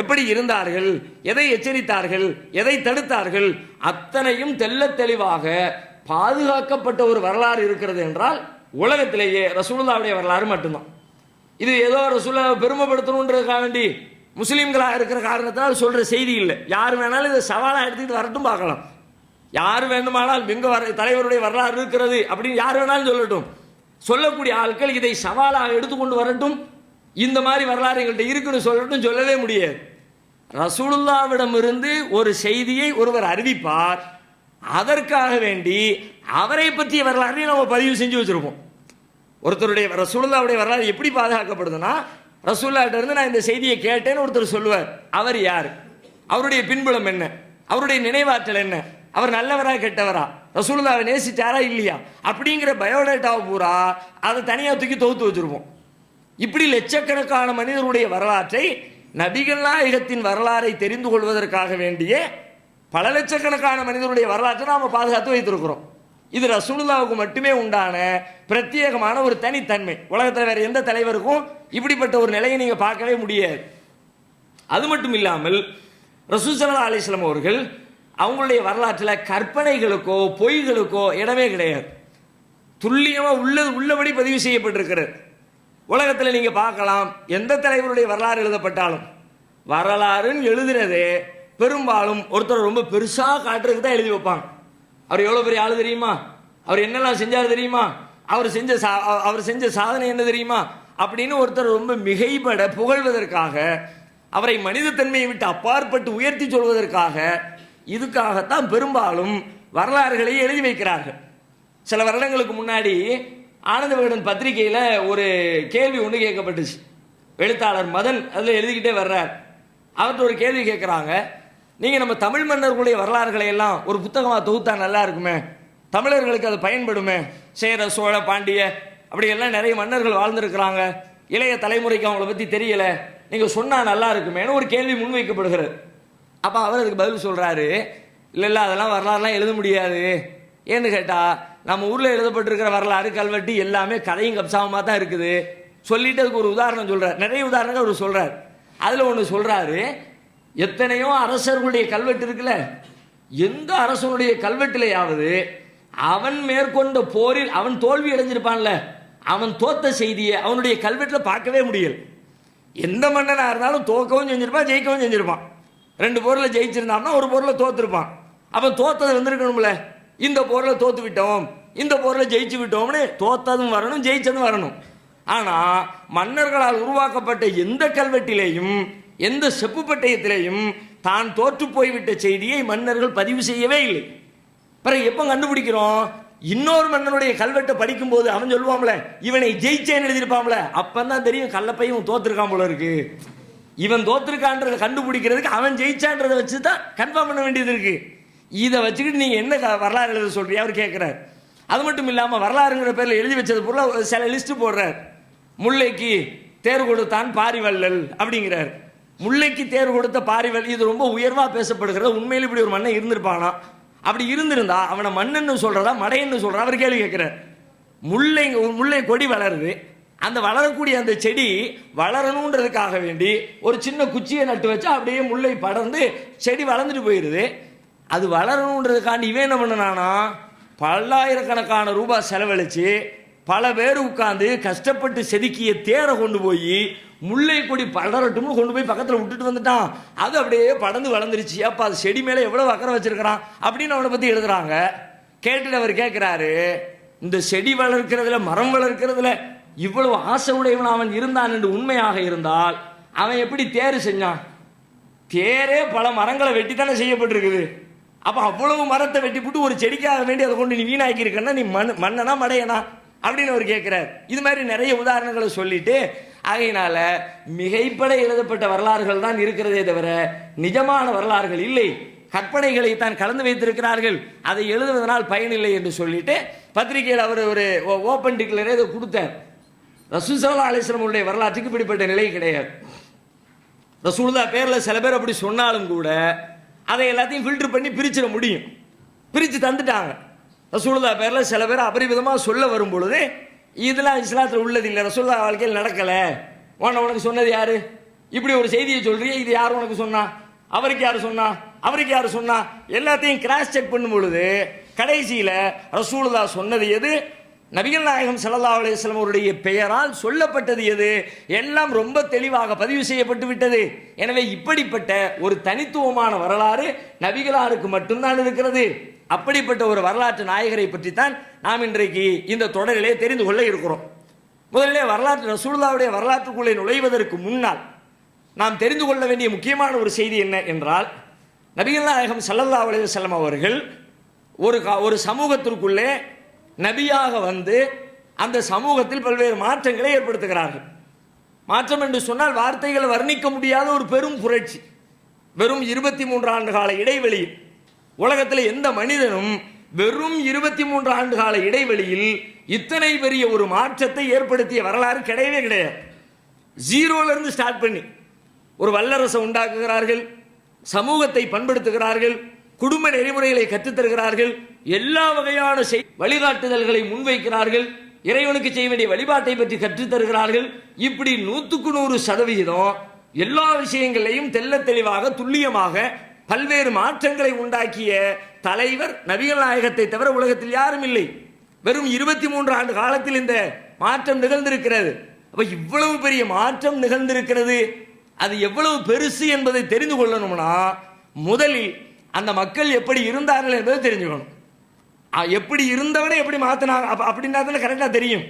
எப்படி இருந்தார்கள், எதை எச்சரித்தார்கள், எதை தடுத்தார்கள், அத்தனையும் தெள்ள தெளிவாக பாதுகாக்கப்பட்ட ஒரு வரலாறு இருக்கிறது என்றால் உலகத்திலேயே ரசூலுல்லாவுடைய வரலாறு மட்டும்தான். இது ஏதோ ரசூலுல்லாவை பெருமைப்படுத்தணுன்றதுக்காக வேண்டி முஸ்லீம்களாக இருக்கிற காரணத்தால் சொல்ற செய்தி இல்லை. யார் வேணாலும் இதை சவாலாக எடுத்துக்கிட்டு வரட்டும், பார்க்கலாம். யார் வேண்டுமானால் எங்க தலைவருடைய வரலாறு இருக்கிறது அப்படின்னு யார் வேணாலும் சொல்லட்டும். சொல்லக்கூடிய ஆட்கள் இதை சவாலாக எடுத்துக்கொண்டு வரட்டும், இந்த மாதிரி வரலாறு எங்கள்கிட்ட இருக்குன்னு சொல்லட்டும், சொல்லவே முடியாது. ரசூலுல்லாவிடமிருந்து ஒரு செய்தியை ஒருவர் அறிவிப்பார், அதற்காக வேண்டி அவரை பற்றிய வரலாற்றை நம்ம பதிவு செஞ்சு வச்சிருப்போம். ஒருத்தருடைய ரசூலுல்லாவுடைய வரலாறு எப்படி பாதுகாக்கப்படுதுன்னா, ரசூலுல்லாஹ்ட்ட இருந்து நான் இந்த செய்தியை கேட்டேன்னு ஒருத்தர் சொல்லுவார். அவர் யார், அவருடைய பின்புலம் என்ன, அவருடைய நினைவாற்றல் என்ன, அவர் நல்லவரா கெட்டவரா, ரசூலுல்லாவை நேசிச்சாரா இல்லையா, அப்படிங்கிற பயோடேட்டாவை பூரா அதை தனியாக தூக்கி தொகுத்து வச்சிருப்போம். இப்படி லட்சக்கணக்கான மனிதருடைய வரலாற்றை, நபிகள் நாயகத்தின் வரலாறை தெரிந்து கொள்வதற்காக வேண்டிய பல லட்சக்கணக்கான மனிதருடைய வரலாற்றை நாம் பாதுகாத்து வைத்திருக்கிறோம். இது ரசூலுல்லாவுக்கு மட்டுமே உண்டான பிரத்யேகமான ஒரு தனித்தன்மை. உலகத்தில் வேற எந்த தலைவருக்கும் இப்படிப்பட்ட ஒரு நிலையை நீங்க பார்க்கவே முடியாது. அது மட்டும் இல்லாமல் ரசூல் ஸல்லல்லாஹு அலைஹி வஸல்லம் அவர்கள் அவங்களுடைய வரலாற்றில் கற்பனைகளுக்கோ பொய்களுக்கோ இடமே கிடையாது. துல்லியமாக உள்ளபடி பதிவு செய்யப்பட்டிருக்கிறது. உலகத்தில் நீங்க பார்க்கலாம், எந்த தலைவருடைய வரலாறு எழுதப்பட்டாலும் வரலாறுன்னு எழுதுனதே பெரும்பாலும் ஒருத்தர் ரொம்ப பெருசா காட்டுறதுக்கு தான் எழுதி வைப்பாங்க. அவர் எவ்வளவு பெரிய ஆளு தெரியுமா, அவர் என்னெல்லாம் செஞ்சாரு தெரியுமா, அவர் செஞ்ச சாதனை என்ன தெரியுமா அப்படின்னு ஒருத்தர் ரொம்ப மிகைப்பட புகழ்வதற்காக, அவரை மனித தன்மையை விட்டு அப்பாற்பட்டு உயர்த்தி சொல்வதற்காக, இதுக்காகத்தான் பெரும்பாலும் வரலாறுகளை எழுதி வைக்கிறார்கள். சில வருடங்களுக்கு முன்னாடி ஆனந்த விகடன் பத்திரிகையில் ஒரு கேள்வி ஒன்று கேட்கப்பட்டுச்சு. எழுத்தாளர் மதன் அதில் எழுதிக்கிட்டே வர்றார். அவர்கிட்ட ஒரு கேள்வி கேட்குறாங்க, நீங்கள் நம்ம தமிழ் மன்னர்களுடைய வரலாறுகளை எல்லாம் ஒரு புத்தகமாக தொகுத்தா நல்லா இருக்குமே, தமிழர்களுக்கு அது பயன்படுமே, சேர சோழ பாண்டிய அப்படியெல்லாம் நிறைய மன்னர்கள் வாழ்ந்துருக்கிறாங்க, இளைய தலைமுறைக்கு அவங்கள பற்றி தெரியலை, நீங்கள் சொன்னால் நல்லா இருக்குமேனு ஒரு கேள்வி முன்வைக்கப்படுகிறது. அப்போ அவர் அதுக்கு பதில் சொல்கிறாரு, இல்லை அதெல்லாம் வரலாறுலாம் எழுத முடியாது. ஏன்னு கேட்டால் நம்ம ஊரில் எழுதப்பட்டிருக்கிற வரலாறு கல்வெட்டு எல்லாமே கதையும் கப்சாவமாக தான் இருக்குது. சொல்லிட்டு அதுக்கு ஒரு உதாரணம் சொல்கிறார், நிறைய உதாரணங்கள் அவர் சொல்கிறார். அதில் ஒன்று சொல்கிறாரு, எத்தனையோ அரசர்களுடைய கல்வெட்டு இருக்குல்ல, எந்த அரசனுடைய கல்வெட்டிலையாவது அவன் மேற்கொண்ட போரில் அவன் தோல்வி அடைஞ்சிருப்பான்ல, அவன் தோத்த செய்தியை அவனுடைய கல்வெட்டில் பார்க்கவே முடியல. எந்த மன்னனாக இருந்தாலும் தோக்கவும் செஞ்சிருப்பான், ஜெயிக்கவும் செஞ்சிருப்பான். 2 போரில் ஜெயிச்சிருந்தான்னா ஒரு போரில் தோத்துருப்பான். அவன் தோத்தது வந்திருக்கணும்ல, இந்த போரில் தோத்து விட்டோம், இந்த போரில் ஜெயிச்சு விட்டோம்னு தோத்ததும் வரணும், ஜெயிச்சதும் வரணும். ஆனால் மன்னர்களால் உருவாக்கப்பட்ட எந்த கல்வெட்டிலேயும் எந்த செப்பு பட்டயத்திலேயும் தான் தோற்று போய்விட்ட செய்தியை மன்னர்கள் பதிவு செய்யவே இல்லை. பிறகு எப்போ கண்டுபிடிக்கிறோம், இன்னொரு மன்னனுடைய கல்வெட்டை படிக்கும் போது அவன் சொல்லுவான்ல, இவனை ஜெயிச்சேன்னு எழுதியிருப்பான்ல, அப்பந்தான் தெரியும் கல்லப்பையும் தோத்துருக்கான் போல இருக்கு. இவன் தோத்துருக்கான்றதை கண்டுபிடிக்கிறதுக்கு அவன் ஜெயிச்சான்றதை வச்சு தான் கன்ஃபார்ம் பண்ண வேண்டியது இருக்கு. இதை வச்சுக்கிட்டு நீங்க என்ன வரலாறு எழுத சொல்றீங்க அவர் கேட்கிறார். அது மட்டும் இல்லாமல் வரலாறுங்கிற பேரில் எழுதி வச்சது பொருள் சில லிஸ்ட் போடுறார். முல்லைக்கு தேர் கொடுத்தான் பாரிவள்ளல் அப்படிங்கிறார். முல்லைக்கு தேர் கொடுத்த பாரிவல், இது ரொம்ப உயர்வா பேசப்படுகிறது. உண்மையில் இப்படி ஒரு மன்னன் இருந்திருப்பானா? அப்படி இருந்திருந்தா அவனை மன்னன்னு சொல்றதா மடையன்னு சொல்றா? அவர் கேள்வி கேட்கிறார். முல்லை கொடி வளருது, அந்த வளரக்கூடிய அந்த செடி வளரணுன்றதுக்காக வேண்டி ஒரு சின்ன குச்சியை நட்டு வச்சா அப்படியே முல்லை படர்ந்து செடி வளர்ந்துட்டு போயிடுது. அது வளரணுன்றதுக்காண்டி இவன் என்ன பண்ணனானா, பல்லாயிரக்கணக்கான ரூபாய் செலவழிச்சு பல பேர் உட்கார்ந்து கஷ்டப்பட்டு செதுக்கிய தேரை கொண்டு போய் முல்லை கொடி படரட்டும்னு கொண்டு போய் பக்கத்தில் விட்டுட்டு வந்துட்டான். அது அப்படியே படர்ந்து வளர்ந்துருச்சு. அப்போ அது செடி மேலே எவ்வளோ அக்கறை வச்சிருக்கிறான் அப்படின்னு அவனை பற்றி எழுதுறாங்க. கேட்டுட்டு அவர் கேட்குறாரு, இந்த செடி வளர்க்கிறதுல மரம் வளர்க்கிறதுல இவ்வளவு ஆசை உடையவன் அவன் இருந்தான் என்று உண்மையாக இருந்தால் அவன் எப்படி தேர் செஞ்சான்? தேரே பல மரங்களை வெட்டி தானே செய்யப்பட்டிருக்குது. அப்போ அவ்வளவு மரத்தை வெட்டி போட்டு ஒரு செடிக்காக வேண்டி அதை கொண்டு நீ வீணாக்கி இருக்கன்னா நீ மண்ணனா மடையனா அப்படின்னு அவர் கேட்கிறார். இது மாதிரி நிறைய உதாரணங்களை சொல்லிட்டு, ஆகையினால மிகைப்பட எழுதப்பட்ட வரலாறுகள் தான் இருக்கிறதே தவிர நிஜமான வரலாறுகள் இல்லை. கற்பனைகளை தான் கலந்து வைத்திருக்கிறார்கள், அதை எழுதுவதனால் பயனில்லை என்று சொல்லிட்டு பத்திரிகையில் அவர் ஒரு ஓப்பன் டிக்ளரே இதை கொடுத்தார். ரசூல் ஸல்லல்லாஹு அலைஹி வஸல்லம் உடைய வரலாற்றுக்கு இப்படிப்பட்ட நிலை கிடையாது. ரசூலுல்லாஹ் பேரில் சில பேர் அப்படி சொன்னாலும் கூட அதை எல்லாத்தையும் ஃபில்டர் பண்ணி பிரிச்சிட முடியும். பிரித்து தந்துட்டாங்க. ரசூலுல்லாஹ் பேரில் சில பேர் அபரிவிதமாக சொல்ல வரும் பொழுது இதெல்லாம் இஸ்லாத்தில் உள்ளது இல்லை, ரசூலுல்லாஹ் வாழ்க்கையில் நடக்கலை, உனக்கு சொன்னது யாரு? இப்படி ஒரு செய்தியை சொல்றியே, இது யார் உனக்கு சொன்னா? அவருக்கு யாரு சொன்னா? அவருக்கு யாரு சொன்னா? எல்லாத்தையும் கிராஸ் செக் பண்ணும் பொழுது கடைசியில் ரசூலுல்லாஹ் சொன்னது எது, நபிகள் நாயகம் ஸல்லல்லாஹு அலைஹி வஸல்லம் அவருடைய பெயரால் சொல்லப்பட்டது எது, எல்லாம் ரொம்ப தெளிவாக பதிவு செய்யப்பட்டு விட்டது. எனவே இப்படிப்பட்ட ஒரு தனித்துவமான வரலாறு நபிகளாருக்கு மட்டும்தான் இருக்கிறது. அப்படிப்பட்ட ஒரு வரலாற்று நாயகரை பற்றி தான் நாம் இன்றைக்கு இந்த தொடரிலே தெரிந்து கொள்ள இருக்கிறோம். முதலிலே வரலாற்று ரசூலுல்லாஹ்வுடைய வரலாற்றுக்குள்ளே நுழைவதற்கு முன்னால் நாம் தெரிந்து கொள்ள வேண்டிய முக்கியமான ஒரு செய்தி என்ன என்றால், நபிகள் நாயகம் ஸல்லல்லாஹு அலைஹி வஸல்லம் அவர்கள் ஒரு சமூகத்திற்குள்ளே நபியாக வந்து அந்த சமூகத்தில் பல்வேறு மாற்றங்களை ஏற்படுத்துகிறார்கள். மாற்றம் என்று சொன்னால் வார்த்தைகள் வர்ணிக்க முடியாத ஒரு பெரும் புரட்சி. வெறும் 23 ஆண்டு கால இடைவெளியில் உலகத்தில் எந்த மனிதனும் வெறும் 23 ஆண்டு கால இடைவெளியில் இத்தனை பெரிய ஒரு மாற்றத்தை ஏற்படுத்திய வரலாறு கிடையவே கிடையாது. ஜீரோலிருந்து ஸ்டார்ட் பண்ணி ஒரு வல்லரசை உண்டாக்குகிறார்கள், சமூகத்தை பண்படுத்துகிறார்கள், குடும்ப நெறிமுறைகளை கற்றுத்தருகிறார்கள், எல்லா வகையான வழிகாட்டுதல்களை முன்வைக்கிறார்கள், இறைவனுக்கு செய்ய வேண்டிய வழிபாட்டை பற்றி கற்றுத்தருகிறார்கள். இப்படி 100% எல்லா விஷயங்களையும் தெல்ல தெளிவாக துல்லியமாக பல்வேறு மாற்றங்களை உண்டாக்கிய தலைவர் நபிகள் நாயகத்தை தவிர உலகத்தில் யாரும் இல்லை. வெறும் 23 ஆண்டு காலத்தில் இந்த மாற்றம் நிகழ்ந்திருக்கிறது. அப்ப இவ்வளவு பெரிய மாற்றம் நிகழ்ந்திருக்கிறது, அது எவ்வளவு பெருசு என்பதை தெரிந்து கொள்ளணும்னா முதலில் அந்த மக்கள் எப்படி இருந்தார்கள் என்பதை தெரிஞ்சுக்கணும். எப்படி இருந்தவனே எப்படி மாத்தினாங்க அப்படின்னா கரெக்டாக தெரியும்.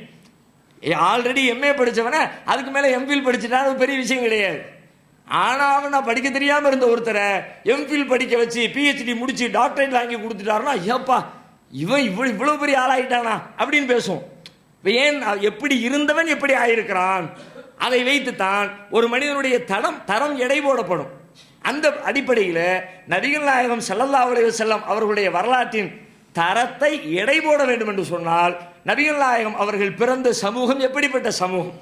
ஆல்ரெடி எம்ஏ படித்தவன அதுக்கு மேலே எம்ஃபில் படிச்சுட்டான், அது பெரிய விஷயம் கிடையாது. ஆனால் நான் படிக்க தெரியாமல் இருந்த ஒருத்தரை எம்ஃபில் படிக்க வச்சு பிஹெச்டி முடிச்சு டாக்டரேட் வாங்கி கொடுத்துட்டாருன்னா ஐயாப்பா இவன் இவ்வளவு பெரிய ஆளாயிட்டானா அப்படின்னு பேசுவோம். ஏன் எப்படி இருந்தவன் எப்படி ஆயிருக்கிறான், அதை வைத்துத்தான் ஒரு மனிதனுடைய தரம் எடை போடப்படும். அந்த அடிப்படையில் நபிகள் நாயகம் ஸல்லல்லாஹு அலைஹி வஸல்லம் அவர்களுடைய வரலாற்றின் தரத்தை எடை போட வேண்டும் என்று சொன்னால் நபிகள் நாயகம் அவர்கள் பிறந்த சமூகம் எப்படிப்பட்ட சமூகம்,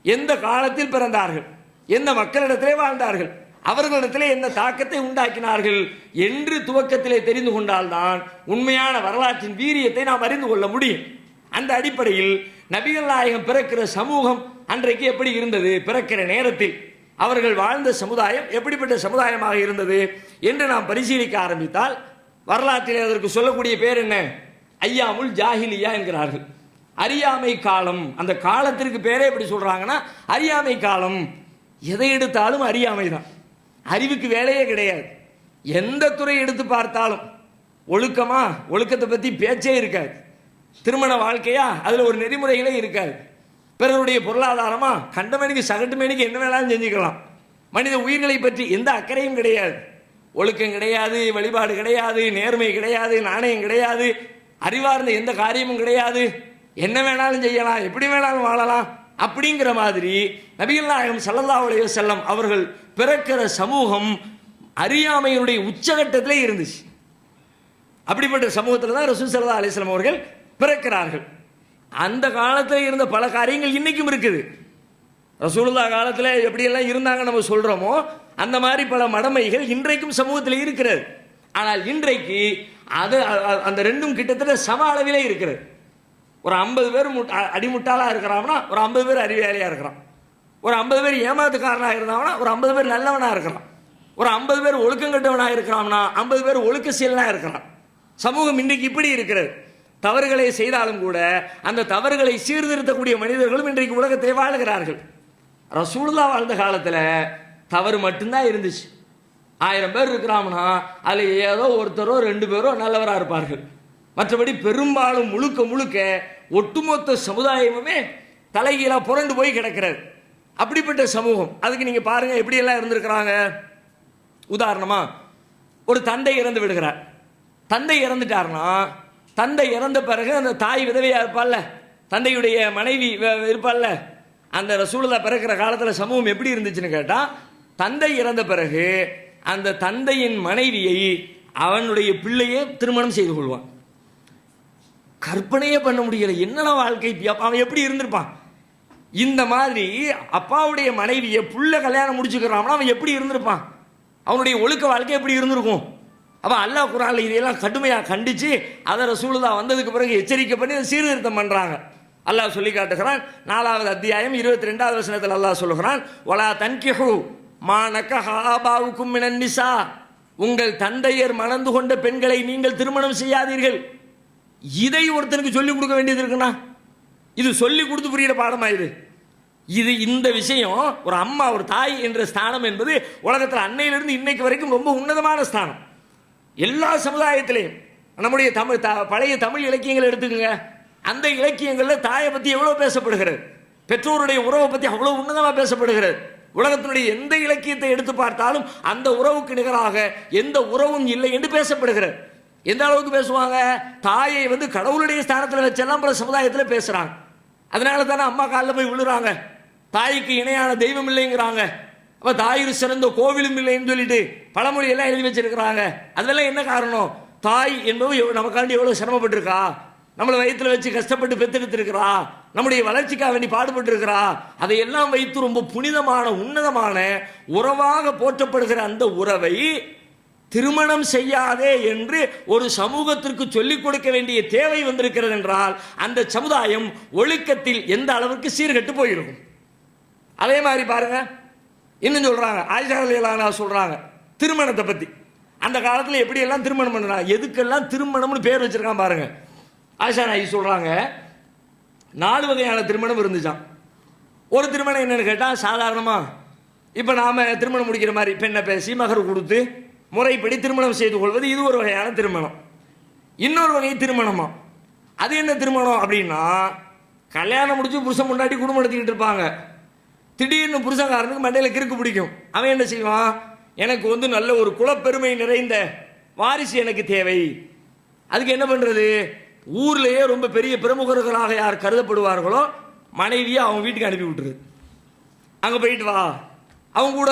எந்த காலத்தில் பிறந்தார்கள், எந்த மக்களிடத்திலே வாழ்ந்தார்கள், அவர்களிடத்திலே என்ன தாக்கத்தை உண்டாக்கினார்கள் என்று துவக்கத்திலே தெரிந்து கொண்டால்தான் உண்மையான வரலாற்றின் வீரியத்தை நாம் அறிந்து கொள்ள முடியும். அந்த அடிப்படையில் நபிகள் நாயகம் பிறக்கிற சமூகம் அன்றைக்கு எப்படி இருந்தது, பிறக்கிற நேரத்தில் அவர்கள் வாழ்ந்த சமுதாயம் எப்படிப்பட்ட சமுதாயமாக இருந்தது என்று நாம் பரிசீலிக்க ஆரம்பித்தால் வரலாற்றில் அதற்கு சொல்லக்கூடிய பேர் என்ன, ஐயாமுல் ஜாஹிலியா என்கிறார்கள். அறியாமை காலம். அந்த காலத்திற்கு பேரே எப்படி சொல்றாங்கன்னா அறியாமை காலம். எதை எடுத்தாலும் அறியாமை தான், அறிவுக்கு வேலையே கிடையாது. எந்த துறை எடுத்து பார்த்தாலும் ஒழுக்கத்தை பற்றி பேச்சே இருக்காது. திருமண வாழ்க்கையா அதில் ஒரு நெறிமுறைகளே இருக்காது. பிறருடைய பொருளாதாரமா கண்டமணிக்கு சகட்டு மணிக்கு என்ன வேணாலும் செஞ்சுக்கலாம். மனித உயிர்களை பற்றி எந்த அக்கறையும் கிடையாது. ஒழுக்கம் கிடையாது, வழிபாடு கிடையாது, நேர்மை கிடையாது, நாணயம் கிடையாது, அறிவார்ந்த எந்த காரியமும் கிடையாது. என்ன வேணாலும் செய்யலாம், எப்படி வேணாலும் வாழலாம் அப்படிங்கிற மாதிரி நபிகள் நாயகம் ஸல்லல்லாஹு அலைஹி வஸல்லம் அவர்கள் பிறக்கிற சமூகம் அறியாமையினுடைய உச்சகட்டத்திலே இருந்துச்சு. அப்படிப்பட்ட சமூகத்தில் தான் ரசூல் ஸல்லல்லாஹு அலைஹி வஸல்லம் அவர்கள் பிறக்கிறார்கள். அந்த காலத்தில் இருந்த பல காரியங்கள் இன்னைக்கும் இருக்குது. ரசூலுல்லாஹ் காலத்தில் எப்படியெல்லாம் இருந்தாங்க நம்ம சொல்கிறோமோ அந்த மாதிரி பல மடமைகள் இன்றைக்கும் சமூகத்தில் இருக்கிறது. ஆனால் இன்றைக்கு அது அந்த ரெண்டும் கிட்டத்தட்ட சம அளவிலே இருக்கிறது. ஒரு 50 பேர் அடிமுட்டாளா இருக்கிறான்னா ஒரு 50 பேர் அறிவாளியா இருக்கிறான். ஒரு 50 பேர் ஏமாத்துக்காரனாக இருந்தாங்கன்னா ஒரு 50 பேர் நல்லவனா இருக்கிறான். ஒரு 50 பேர் ஒழுக்கம் கட்டவனா இருக்கிறான்னா 50 பேர் ஒழுக்க சீலனா இருக்கிறான். சமூகம் இன்றைக்கு இப்படி இருக்கிறது. தவறுகளை செய்தாலும் கூட அந்த தவறுகளை சீர்திருத்தக்கூடிய மனிதர்களும் இன்றைக்கு உலகத்திலே வாழ்கிறார்கள். ரசூலுல்லாஹ் வாழ்ந்த காலத்தில் தவறு மட்டும்தான் இருந்துச்சு. 1000 பேர் இருக்கிறாங்கன்னா அதில் ஏதோ ஒருத்தரோ 2 பேரோ நல்லவராக இருப்பார்கள். மற்றபடி பெரும்பாலும் முழுக்க முழுக்க ஒட்டுமொத்த சமுதாயமுமே தலைகீழா புரண்டு போய் கிடக்கிறது. அப்படிப்பட்ட சமூகம். அதுக்கு நீங்க பாருங்க எப்படி எல்லாம் இருந்திருக்கிறாங்க. உதாரணமா ஒரு தந்தை இறந்து விடுகிறார். தந்தை இறந்துட்டார்னா தந்தை இறந்த பிறகு அந்த தாய் விதவையா இருப்பாள்ல, தந்தையுடைய மனைவி இருப்பாள்ல, அந்த ரசூலுல்லாஹ் பிறக்கிற காலத்தில் சமூகம் எப்படி இருந்துச்சுன்னு கேட்டா, தந்தை இறந்த பிறகு அந்த தந்தையின் மனைவியை அவனுடைய பிள்ளையே திருமணம் செய்து கொள்வான். கற்பனையே பண்ண முடியல. என்னென்ன வாழ்க்கை, அவன் எப்படி இருந்திருப்பான். இந்த மாதிரி அப்பாவுடைய மனைவியை புள்ள கல்யாணம் முடிச்சுக்கிறான்னா அவன் எப்படி இருந்திருப்பான், அவனுடைய ஒழுக்க வாழ்க்கை எப்படி இருந்திருக்கும். அப்ப அல்லாஹ் குர்ஆன்ல இதையெல்லாம் கடுமையாக கண்டிச்சு அதை ரசூலுல்லாஹ் வந்ததுக்கு பிறகு எச்சரிக்கை பண்ணி சீர்திருத்தம் பண்றாங்க. அல்லாஹ் சொல்லி காட்டுகிறான். 4வது அத்தியாயம் 22வது வசனத்தில் அல்லாஹ் சொல்லுகிறான், வலா தன்கிஹு மா நக்கஹ ஆபாவுக்கும் மினன் நிசா, உங்கள் தந்தையர் மணந்து கொண்ட பெண்களை நீங்கள் திருமணம் செய்யாதீர்கள். இதை ஒருத்தனுக்கு சொல்லிக் கொடுக்க வேண்டியது இருக்குன்னா இது சொல்லி கொடுத்து புரியிற பாடமா இது இந்த விஷயம். ஒரு அம்மா ஒரு தாய் என்ற ஸ்தானம் என்பது உலகத்தில் அன்னையிலிருந்து இன்னைக்கு வரைக்கும் ரொம்ப உன்னதமான ஸ்தானம். எல்லா சமுதாயத்திலையும் நம்முடைய பழைய தமிழ் இலக்கியங்களை எடுத்துக்கோங்க. அந்த இலக்கியங்களில் தாயை பற்றி எவ்வளோ பேசப்படுகிறது, பெற்றோருடைய உறவை பற்றி அவ்வளோ உன்னதமாக பேசப்படுகிறது. உலகத்தினுடைய எந்த இலக்கியத்தை எடுத்து பார்த்தாலும் அந்த உறவுக்கு நிகராக எந்த உறவும் இல்லை என்று பேசப்படுகிறது. எந்த அளவுக்கு பேசுவாங்க, தாயை கடவுளுடைய ஸ்தானத்தில் வச்செல்லாம் பல சமுதாயத்தில் பேசுறாங்க. அதனால தானே அம்மா காலில் போய் விழுறாங்க. தாய்க்கு இணையான தெய்வம் இல்லைங்கிறாங்க. அப்ப தாயிரு சிறந்த கோவிலும் இல்லைன்னு சொல்லிட்டு பழமொழி எல்லாம் எழுதி வச்சிருக்கிறாங்க. அதெல்லாம் என்ன காரணம், தாய் என்பது நமக்காண்டி எவ்வளவு சிரமப்பட்டிருக்கா, நம்மளை வயிற்றுல வச்சு கஷ்டப்பட்டு பெற்றெடுத்திருக்கிறா, நம்முடைய வளர்ச்சிக்காக வேண்டி பாடுபட்டு இருக்கிறா. அதையெல்லாம் வைத்து ரொம்ப புனிதமான உன்னதமான உறவாக போற்றப்படுகிற அந்த உறவை திருமணம் செய்யாதே என்று ஒரு சமூகத்திற்கு சொல்லிக் கொடுக்க வேண்டிய தேவை வந்திருக்கிறது என்றால் அந்த சமுதாயம் ஒழுக்கத்தில் எந்த அளவுக்கு சீர்கெட்டு போயிருக்கும். அதே மாதிரி பாருங்க, இன்னும் சொல்றாங்க, ஆயிஷா ரலியல்லாஹு அன்ஹா சொல்றாங்க திருமணத்தை பத்தி. அந்த காலத்தில் எப்படி எல்லாம் திருமணம் பண்ணாங்க, எதுக்கெல்லாம் திருமணம்னு பேர் வச்சிருக்கான் பாருங்க. ஆயிஷா நாயகி சொல்றாங்க 4 வகையான திருமணம் இருந்துச்சான். ஒரு திருமணம் என்னன்னு கேட்டா, சாதாரணமா இப்ப நாம திருமணம் முடிக்கிற மாதிரி பெண்ணை பேசி மகர் கொடுத்து முறைப்படி திருமணம் செய்து கொள்வது, இது ஒரு வகையான திருமணம். இன்னொரு வகை திருமணமா, அது என்ன திருமணம் அப்படின்னா, கல்யாணம் முடிச்சு புருஷன் முன்னாடி குடும்பம் நடத்திக்கிட்டு இருப்பாங்க. திடீர்னு புருஷன்காரனுக்கு மண்டையில கிறுக்கு பிடிக்கும். அவன் என்ன செய்வான், எனக்கு நல்ல ஒரு குலப்பெருமை நிறைந்த வாரிசு எனக்கு தேவை. அதுக்கு என்ன பண்றது, ஊர்லயே ரொம்ப பெரிய பிரமுகர்களாக யார் கருதப்படுவார்களோ மனைவியை அவங்க வீட்டுக்கு அனுப்பி விட்டுருது. அங்க போயிட்டு வா, அவங்க கூட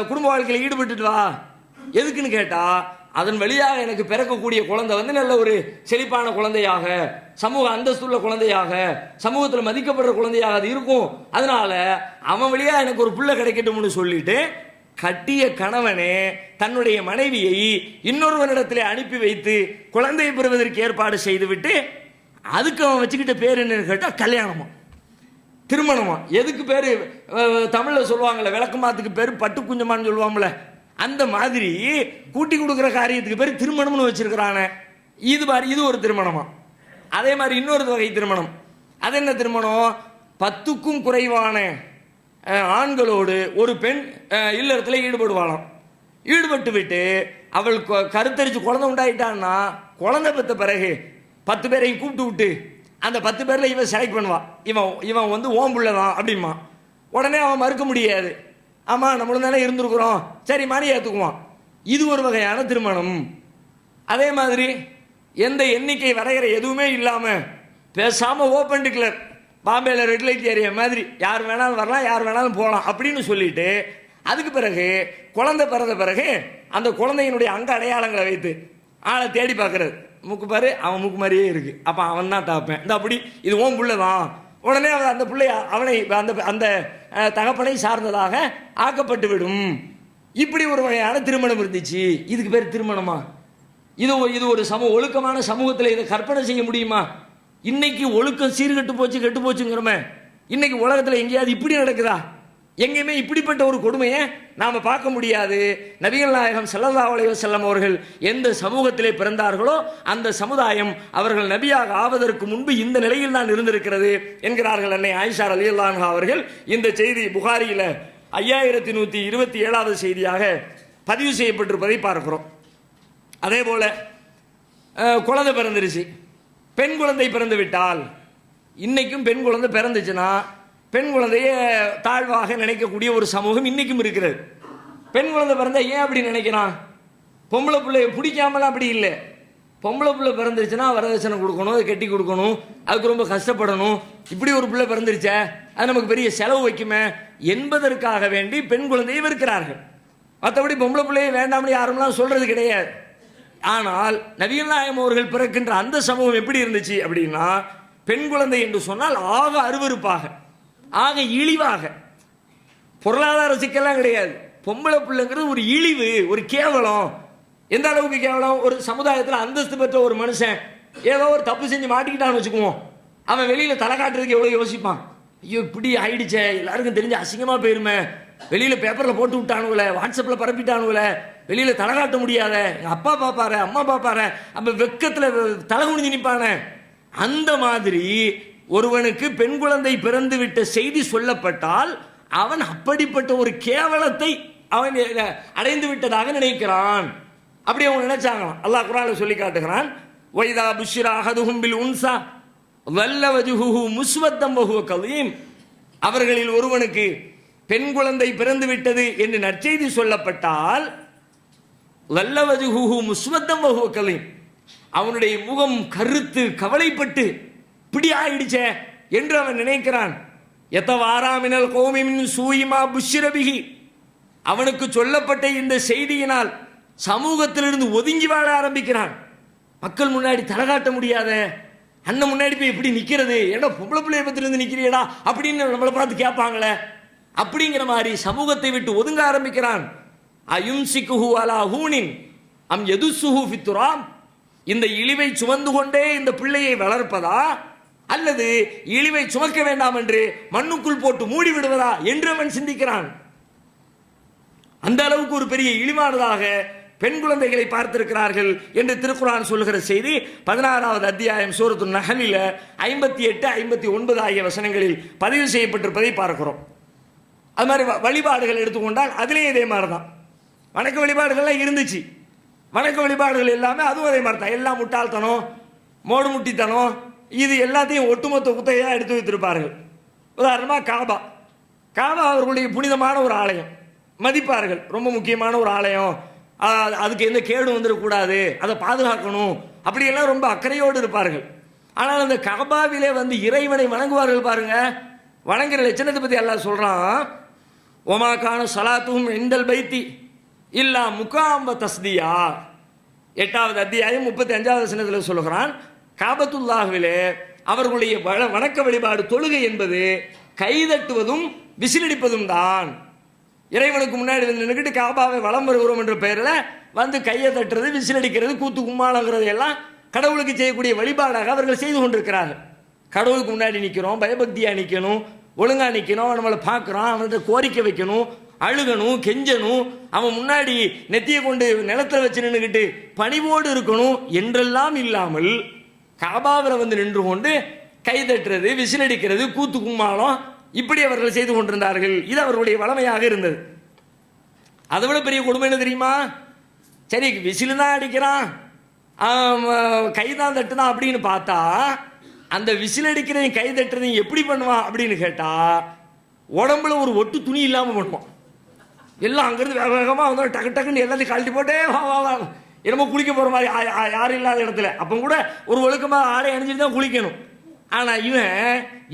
குடும்ப வாழ்க்கையில் ஈடுபட்டுட்டு வா. எதுக்குன்னு கேட்டா, அதன் வழியாக எனக்கு பிறக்கக்கூடிய குழந்தை நல்ல ஒரு செழிப்பான குழந்தையாக, சமூக அந்தஸ்துள்ள குழந்தையாக, சமூகத்தில் மதிக்கப்படுற குழந்தையாக அது இருக்கும். அதனால அவன் வழியா எனக்கு ஒரு புள்ள கிடைக்கட்டும்னு சொல்லிட்டு கட்டிய கணவனே தன்னுடைய மனைவியை இன்னொருவனிடத்திலே அனுப்பி வைத்து குழந்தை பெறுவதற்கு ஏற்பாடு செய்துவிட்டு அதுக்கு அவன் வச்சுக்கிட்ட பேர் என்னன்னு கேட்டா கல்யாணமா, திருமணமா. எதுக்கு பேரு தமிழ்ல சொல்லுவாங்கல்ல, விளக்கமாத்துக்கு பேரு பட்டு குஞ்சமான்னு சொல்லுவாங்கல்ல, அந்த மாதிரி கூட்டி கொடுக்குற காரியத்துக்கு பேர் திருமணம்னு வச்சிருக்கிறானே. இது ஒரு திருமணமா. அதே மாதிரி இன்னொரு வகை திருமணம். அது என்ன திருமணம், 10க்கும் குறைவான ஆண்களோடு ஒரு பெண் இல்லறத்தில் ஈடுபடுவாளாம். ஈடுபட்டு விட்டு அவள் கருத்தரிச்சு குழந்தை உண்டாயிட்டான்னா, குழந்தை பெற்ற பிறகு 10 பேரையும் கூப்பிட்டு விட்டு அந்த 10 பேர்ல இவன் செலக்ட் பண்ணுவான், இவன் ஓம்புள்ளதான் அப்படிமா. உடனே அவன் மறுக்க முடியாது, ஆமா நம்மளும் தானே இருந்திருக்கிறோம், சரி மணி ஏற்றுக்குவான். இது ஒரு வகையான திருமணம். அதே மாதிரி எந்த எண்ணிக்கை வரைகிற எதுவுமே இல்லாம பேசாம ஓப்பன் டிக்ளர், பாம்பேல ரெட் லைட் ஏரியா மாதிரி யார் வேணாலும் வரலாம், யார் வேணாலும் போகலாம் அப்படின்னு சொல்லிட்டு அதுக்கு பிறகு குழந்தை பிறந்த பிறகு அந்த குழந்தையினுடைய அங்க அடையாளங்களை வைத்து ஆளை தேடி பார்க்கறது. மூக்கு பாரு, அவன் மூக்கு மாதிரியே இருக்கு, அப்ப அவன் தான் தாப்பேன், இந்த அப்படி இது ஓம் புள்ளதான். உடனே அந்த பிள்ளை அவனை அந்த தகப்பனை சார்ந்ததாக ஆக்கப்பட்டு விடும். இப்படி ஒரு வகையான திருமணம் இருந்துச்சு. இதுக்கு பேர் திருமணமா? இது ஒரு ஒழுக்கமான சமூகத்தில் இதை கற்பனை செய்ய முடியுமா? இன்னைக்கு ஒழுக்கம் சீர்கெட்டு போச்சு, கெட்டு போச்சுங்கிறோமே. இன்னைக்கு உலகத்தில் எங்கேயாவது இப்படி நடக்குதா? எங்கேயுமே இப்படிப்பட்ட ஒரு கொடுமையை நாம பார்க்க முடியாது. நபிகள் நாயகம் ஸல்லல்லாஹு அலைஹி வஸல்லம் அவர்கள் எந்த சமூகத்திலே பிறந்தார்களோ அந்த சமுதாயம் அவர்கள் நபியாக ஆவதற்கு முன்பு இந்த நிலையில் தான் இருந்திருக்கிறது என்கிறார்கள் அன்னை ஆயிஷா ரலியல்லாஹு அன்ஹா அவர்கள். இந்த செய்தி புகாரியில 5127வது செய்தியாக பதிவு செய்யப்பட்டிருப்பதை பார்க்கிறோம். அதே போல குழந்தை பிறந்துருச்சு, பெண் குழந்தை பிறந்து விட்டால், இன்னைக்கும் பெண் குழந்தை பிறந்துச்சுன்னா பெண் குழந்தைய தாழ்வாக நினைக்கக்கூடிய ஒரு சமூகம் இன்னைக்கும் இருக்கிறது. பெண் குழந்தை பிறந்தா ஏன் அப்படி நினைக்கிறான்? பொம்பளை பிள்ளைய பிடிக்காமலாம் அப்படி இல்லை. பொம்பளை பிள்ளை பிறந்துருச்சுன்னா வரதட்சணை கொடுக்கணும், அதை கட்டி கொடுக்கணும், அதுக்கு ரொம்ப கஷ்டப்படணும். இப்படி ஒரு பிள்ளை பிறந்துருச்சே, அது நமக்கு பெரிய செலவு வைக்குமே என்பதற்காக வேண்டி பெண் குழந்தையை வெறுக்கிறார்கள். மற்றபடி பொம்பளை பிள்ளையை வேண்டாம்னு யாருமெல்லாம் சொல்றது கிடையாது. ஆனால் நபிகள் நாயகம் அவர்கள் பிறக்கின்ற அந்த சமூகம் எப்படி இருந்துச்சு அப்படின்னா, பெண் குழந்தை என்று சொன்னால் ஆக அருவருப்பாக, ஆக இழிவாக, பொருளாதார சிக்கல்லாம் கிடையாது. பொம்பளை பிள்ளைங்கிறது ஒரு இழிவு, ஒரு கேவலம். எந்த அளவுக்கு கேவலம்? ஒரு சமுதாயத்தில் அந்தஸ்து பெற்ற ஒரு மனுஷன் ஏதோ ஒரு தப்பு செஞ்சு மாட்டிக்கிட்டான்னு வச்சுக்குவோம், அவன் வெளியில தலை காட்டுறதுக்கு எவ்வளவு யோசிப்பான். ஐயோ இப்படி ஆயிடுச்சே, எல்லாருக்கும் தெரிஞ்சு அசிங்கமா போயிருமே, வெளியில பேப்பர்ல போட்டு விட்டானுங்கள, வாட்ஸ்அப்ல பரப்பிட்டானுங்கள, வெளியில தலை காட்ட முடியாத, எங்க அப்பா பாப்பாரு அம்மா பாப்பாரு, அப்ப வெக்கத்துல தலை குனிஞ்சு நிப்பானே. அந்த மாதிரி ஒருவனுக்கு பெண் குழந்தை பிறந்து விட்ட செய்தி சொல்லப்பட்டால் அவன் அப்படிப்பட்ட ஒரு கேவலத்தை அவன் அடைந்து விட்டதாக நினைக்கிறான். அப்படி அவங்க நினைச்சாங்களாம். அல்லாஹ் குர்ஆன்ல சொல்லி காட்டுகிறான், வைதா புஷ்ரா அஹதுஹும் பில் உன்சா வல்ல வஜ்ஹுஹு முஸ்வத்தம் வஹுவ கலீம். அவர்களில் ஒருவனுக்கு பெண் குழந்தை பிறந்து விட்டது என்று நற்செய்தி சொல்லப்பட்டால் வல்ல வஜ்ஹுஹு முஸ்வத்தம் வஹுவ கலீம், அவனுடைய முகம் கருத்து கவலைப்பட்டு இப்படி ஆயிடுச்சே என்று அவன் நினைக்கிறான். எத்தவாராமினல் கோமின் சூயிமா புஷ்ரபிகி, அவனுக்கு சொல்லப்பட்ட இந்த செய்தியினால் சமூகத்திலிருந்து ஒதுங்கி வாழ ஆரம்பிக்கிறான். மக்கள் முன்னாடி தலை காட்ட முடியாத, அண்ணன் முன்னாடி போய் எப்படி நிக்கிறது, ஏன்னா பொம்பளை பிள்ளைய பத்தி இருந்து நிக்கிறியடா அப்படின்னு நம்மளை பார்த்து கேட்பாங்களே, அப்படிங்கிற மாதிரி சமூகத்தை விட்டு ஒதுங்க ஆரம்பிக்கிறான். அயும்சிக்குஹு அலா ஹூனின் அம் யதுஸ்ஸுஹு ஃபித்துராம், இந்த இழிவை சுமந்து கொண்டே இந்த பிள்ளையை வளர்ப்பதா அல்லது இழிவை சுமக்க வேண்டாம் என்று மண்ணுக்குள் போட்டு மூடி விடுவதா என்று அவன் சிந்திக்கிறான். அந்த அளவுக்கு ஒரு பெரிய இழிவானதாக பெண் குழந்தைகளை பார்த்திருக்கிறார்கள் என்று திருக்குர்ஆன் சொல்லுகிற செய்தி 16வது அத்தியாயம் சூரத்து நஹ்லில 58, 59 ஆகிய வசனங்களில் பதிவு செய்யப்பட்டிருப்பதை பார்க்கிறோம். அது மாதிரி வழிபாடுகள் எடுத்துக்கொண்டால் அதிலேயே இதே மாதிரி தான் வணக்க வழிபாடுகள்லாம் இருந்துச்சு. வணக்க வழிபாடுகள் எல்லாமே அதுவும் அதே மாதிரி தான். எல்லாம் முட்டாள்தனம், மோடு முட்டித்தனம், இது எல்லாத்தையும் ஒட்டுமொத்த குத்தையாக எடுத்து வைத்திருப்பார்கள். உதாரணமாக காபா அவர்களுடைய புனிதமான ஒரு ஆலயம், மதிப்பார்கள், ரொம்ப முக்கியமான ஒரு ஆலயம், அதுக்கு எந்த கேடும் வந்துடக்கூடாது, அதை பாதுகாக்கணும், அப்படியெல்லாம் ரொம்ப அக்கறையோடு இருப்பார்கள். ஆனால் அந்த கபாவிலே வந்து இறைவனை வணங்குவார்கள் பாருங்க. வணங்குற லட்சணத்தை பற்றி அல்லாஹ் சொல்றான், ஒமாக்கான சலாத்தும் இந்தல் பைத்தி இல்லா முகாம்ப தஸ்தியா. 8வது அத்தியாயம் 35வது வசனத்தில் சொல்லுகிறான், காபத்துல்லாஹ்விலே அவர்களுடைய வணக்க வழிபாடு தொழுகை என்பது கைதட்டுவதும் விசிலடிப்பதும் தான். இறைவனுக்கு முன்னாடி வந்து நின்றுக்கிட்டு காபாவை வலம் வருகிறோம் என்ற பெயரில் வந்து கையை தட்டுறது, விசிலடிக்கிறது, கூத்து கும்மாளங்கிறது எல்லாம் கடவுளுக்கு செய்யக்கூடிய வழிபாடாக அவர்கள் செய்து கொண்டிருக்கிறார்கள். கடவுளுக்கு முன்னாடி நிற்கிறோம், பயபக்தியாக நிற்கணும், ஒழுங்கா நிற்கணும், நம்மளை பார்க்குறோம், அவன்கிட்ட கோரிக்கை வைக்கணும், அழுகணும், கெஞ்சணும், அவன் முன்னாடி நெத்தியை கொண்டு நிலத்தில் வச்சு நின்றுக்கிட்டு பணிவோடு இருக்கணும் என்றெல்லாம் இல்லாமல் காபாவில் வந்து நின்று கொண்டு கை தட்டுறது, விசிலடிக்கிறது, கூத்து கும்மாளம் இப்படி அவர்கள் செய்து கொண்டிருந்தார்கள். இது அவர்களுடைய வளமையாக இருந்தது. அதை விட பெரிய கொடுமை என்ன தெரியுமா? சரி விசில் தான் அடிக்கிறான், கைதான் தட்டுதான் அப்படின்னு பார்த்தா அந்த விசில் அடிக்கிறதையும் கை தட்டுறதையும் எப்படி பண்ணுவான் அப்படின்னு கேட்டா உடம்புல ஒரு ஒட்டு துணி இல்லாமல் பண்ணுவான். எல்லாம் அங்கிருந்து வேக வேகமாக வந்து டக்கு டக்குன்னு எல்லாத்தையும் கழட்டி போட்டே என்னமோ குளிக்க போகிற மாதிரி யாரும் இல்லாத இடத்துல. அப்போ கூட ஒரு ஒழுக்கமாக ஆடை அணிஞ்சிட்டு தான் குளிக்கணும். ஆனால் இவன்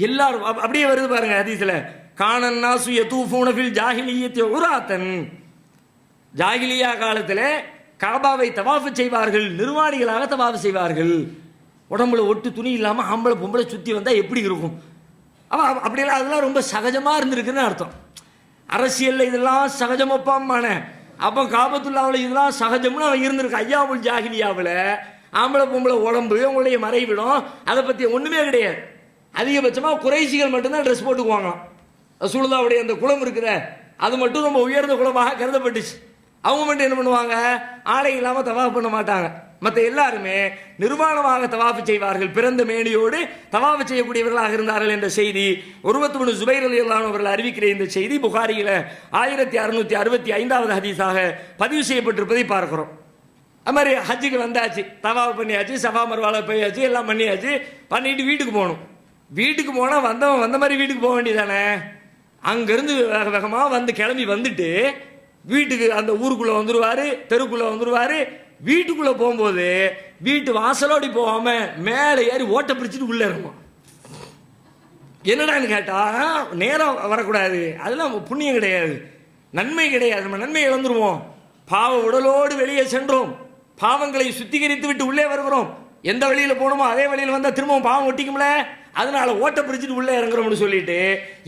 எல்லாரும் அப்படியே வருது பாருங்க ஹதீஸ்ல, கானன்னா சுயதூஃபூன ஃபில் ஜாஹிலிய்யத்தி உராத்தன், ஜாஹிலியா காலத்தில் காபாவை தவாஃப் செய்வார்கள், நிர்வாணிகளாக தவாஃப் செய்வார்கள். உடம்புல ஒட்டு துணி இல்லாமல் ஆம்பளை பொம்பளை சுற்றி வந்தால் எப்படி இருக்கும்? அப்படியெல்லாம் அதெல்லாம் ரொம்ப சகஜமாக இருந்திருக்குன்னு அர்த்தம். அரசியலில் இதெல்லாம் சகஜமப்பாமான, அப்போ காபத்துல்லாவில் இதெல்லாம் சகஜம்னு அவன் இருந்திருக்கு. ஐயாவுல் ஜாஹிலியாவில் ஆம்பளை பொம்பளை உடம்பு உங்களுடைய மறைவிடம் அதை பற்றி ஒன்றுமே கிடையாது. அதிகபட்சமாக குறைசிகள் மட்டும்தான் ட்ரெஸ் போட்டுக்குவாங்க. ரசூலுல்லாஹ்வுடைய அந்த குலம் இருக்குத அது மட்டும் ரொம்ப உயர்ந்த குலமாக கருதப்பட்டுச்சு. அவங்க மட்டும் என்ன பண்ணுவாங்க, ஆடை இல்லாமல் தவாஃப் பண்ண மாட்டாங்க. மற்ற எல்லாருமே நிர்வாணமாக தவாஃப் செய்வார்கள். பிறந்த மேனியோடு தவாஃப் செய்யக்கூடியவர்களாக இருந்தார்கள் என்ற செய்தி உர்வத்து ஜுபைர் ரலியல்லாஹு அன்ஹு அவர்கள் அறிவிக்கிற இந்த செய்தி புகாரியில் 1665வது ஹதீஸாக பதிவு செய்யப்பட்டிருப்பதை பார்க்கிறோம். அது மாதிரி ஹஜ்ஜுக்கு வந்தாச்சு, தவாஃப் பண்ணியாச்சு, சஃபா மர்வால போயாச்சு, எல்லாம் பண்ணியாச்சு, பண்ணிட்டு வீட்டுக்கு போகணும். வீட்டுக்கு போனால் வந்தவன் வந்த மாதிரி வீட்டுக்கு போக வேண்டியதானே. அங்கேருந்து வேக வேகமாக வந்து கிளம்பி வந்துட்டு வீட்டுக்கு அந்த ஊருக்குள்ளே வந்துடுவார், தெருக்குள்ளே வந்துடுவார். வீட்டுக்குள்ளே போகும்போது வீட்டு வாசலோடி போகாமல் மேலே ஏறி ஓட்டை பிடிச்சிட்டு உள்ளே இருக்கும். என்னடான்னு கேட்டால் நேரம் வரக்கூடாது, அதெல்லாம் புண்ணியம் கிடையாது, நன்மை கிடையாது, நம்ம நன்மை இழந்துருவோம். பாவ உடலோடு வெளியே சென்றோம், பாவங்களை சுத்திகரித்து விட்டு உள்ளே வருகிறோம். எந்த வழியில் போகணுமோ அதே வழியில் வந்தால் திரும்பவும் பாவம் ஒட்டிக்கும்ல, அதனால ஓட்ட பிடிச்சிட்டு உள்ளே இறங்குறோம்னு சொல்லிட்டு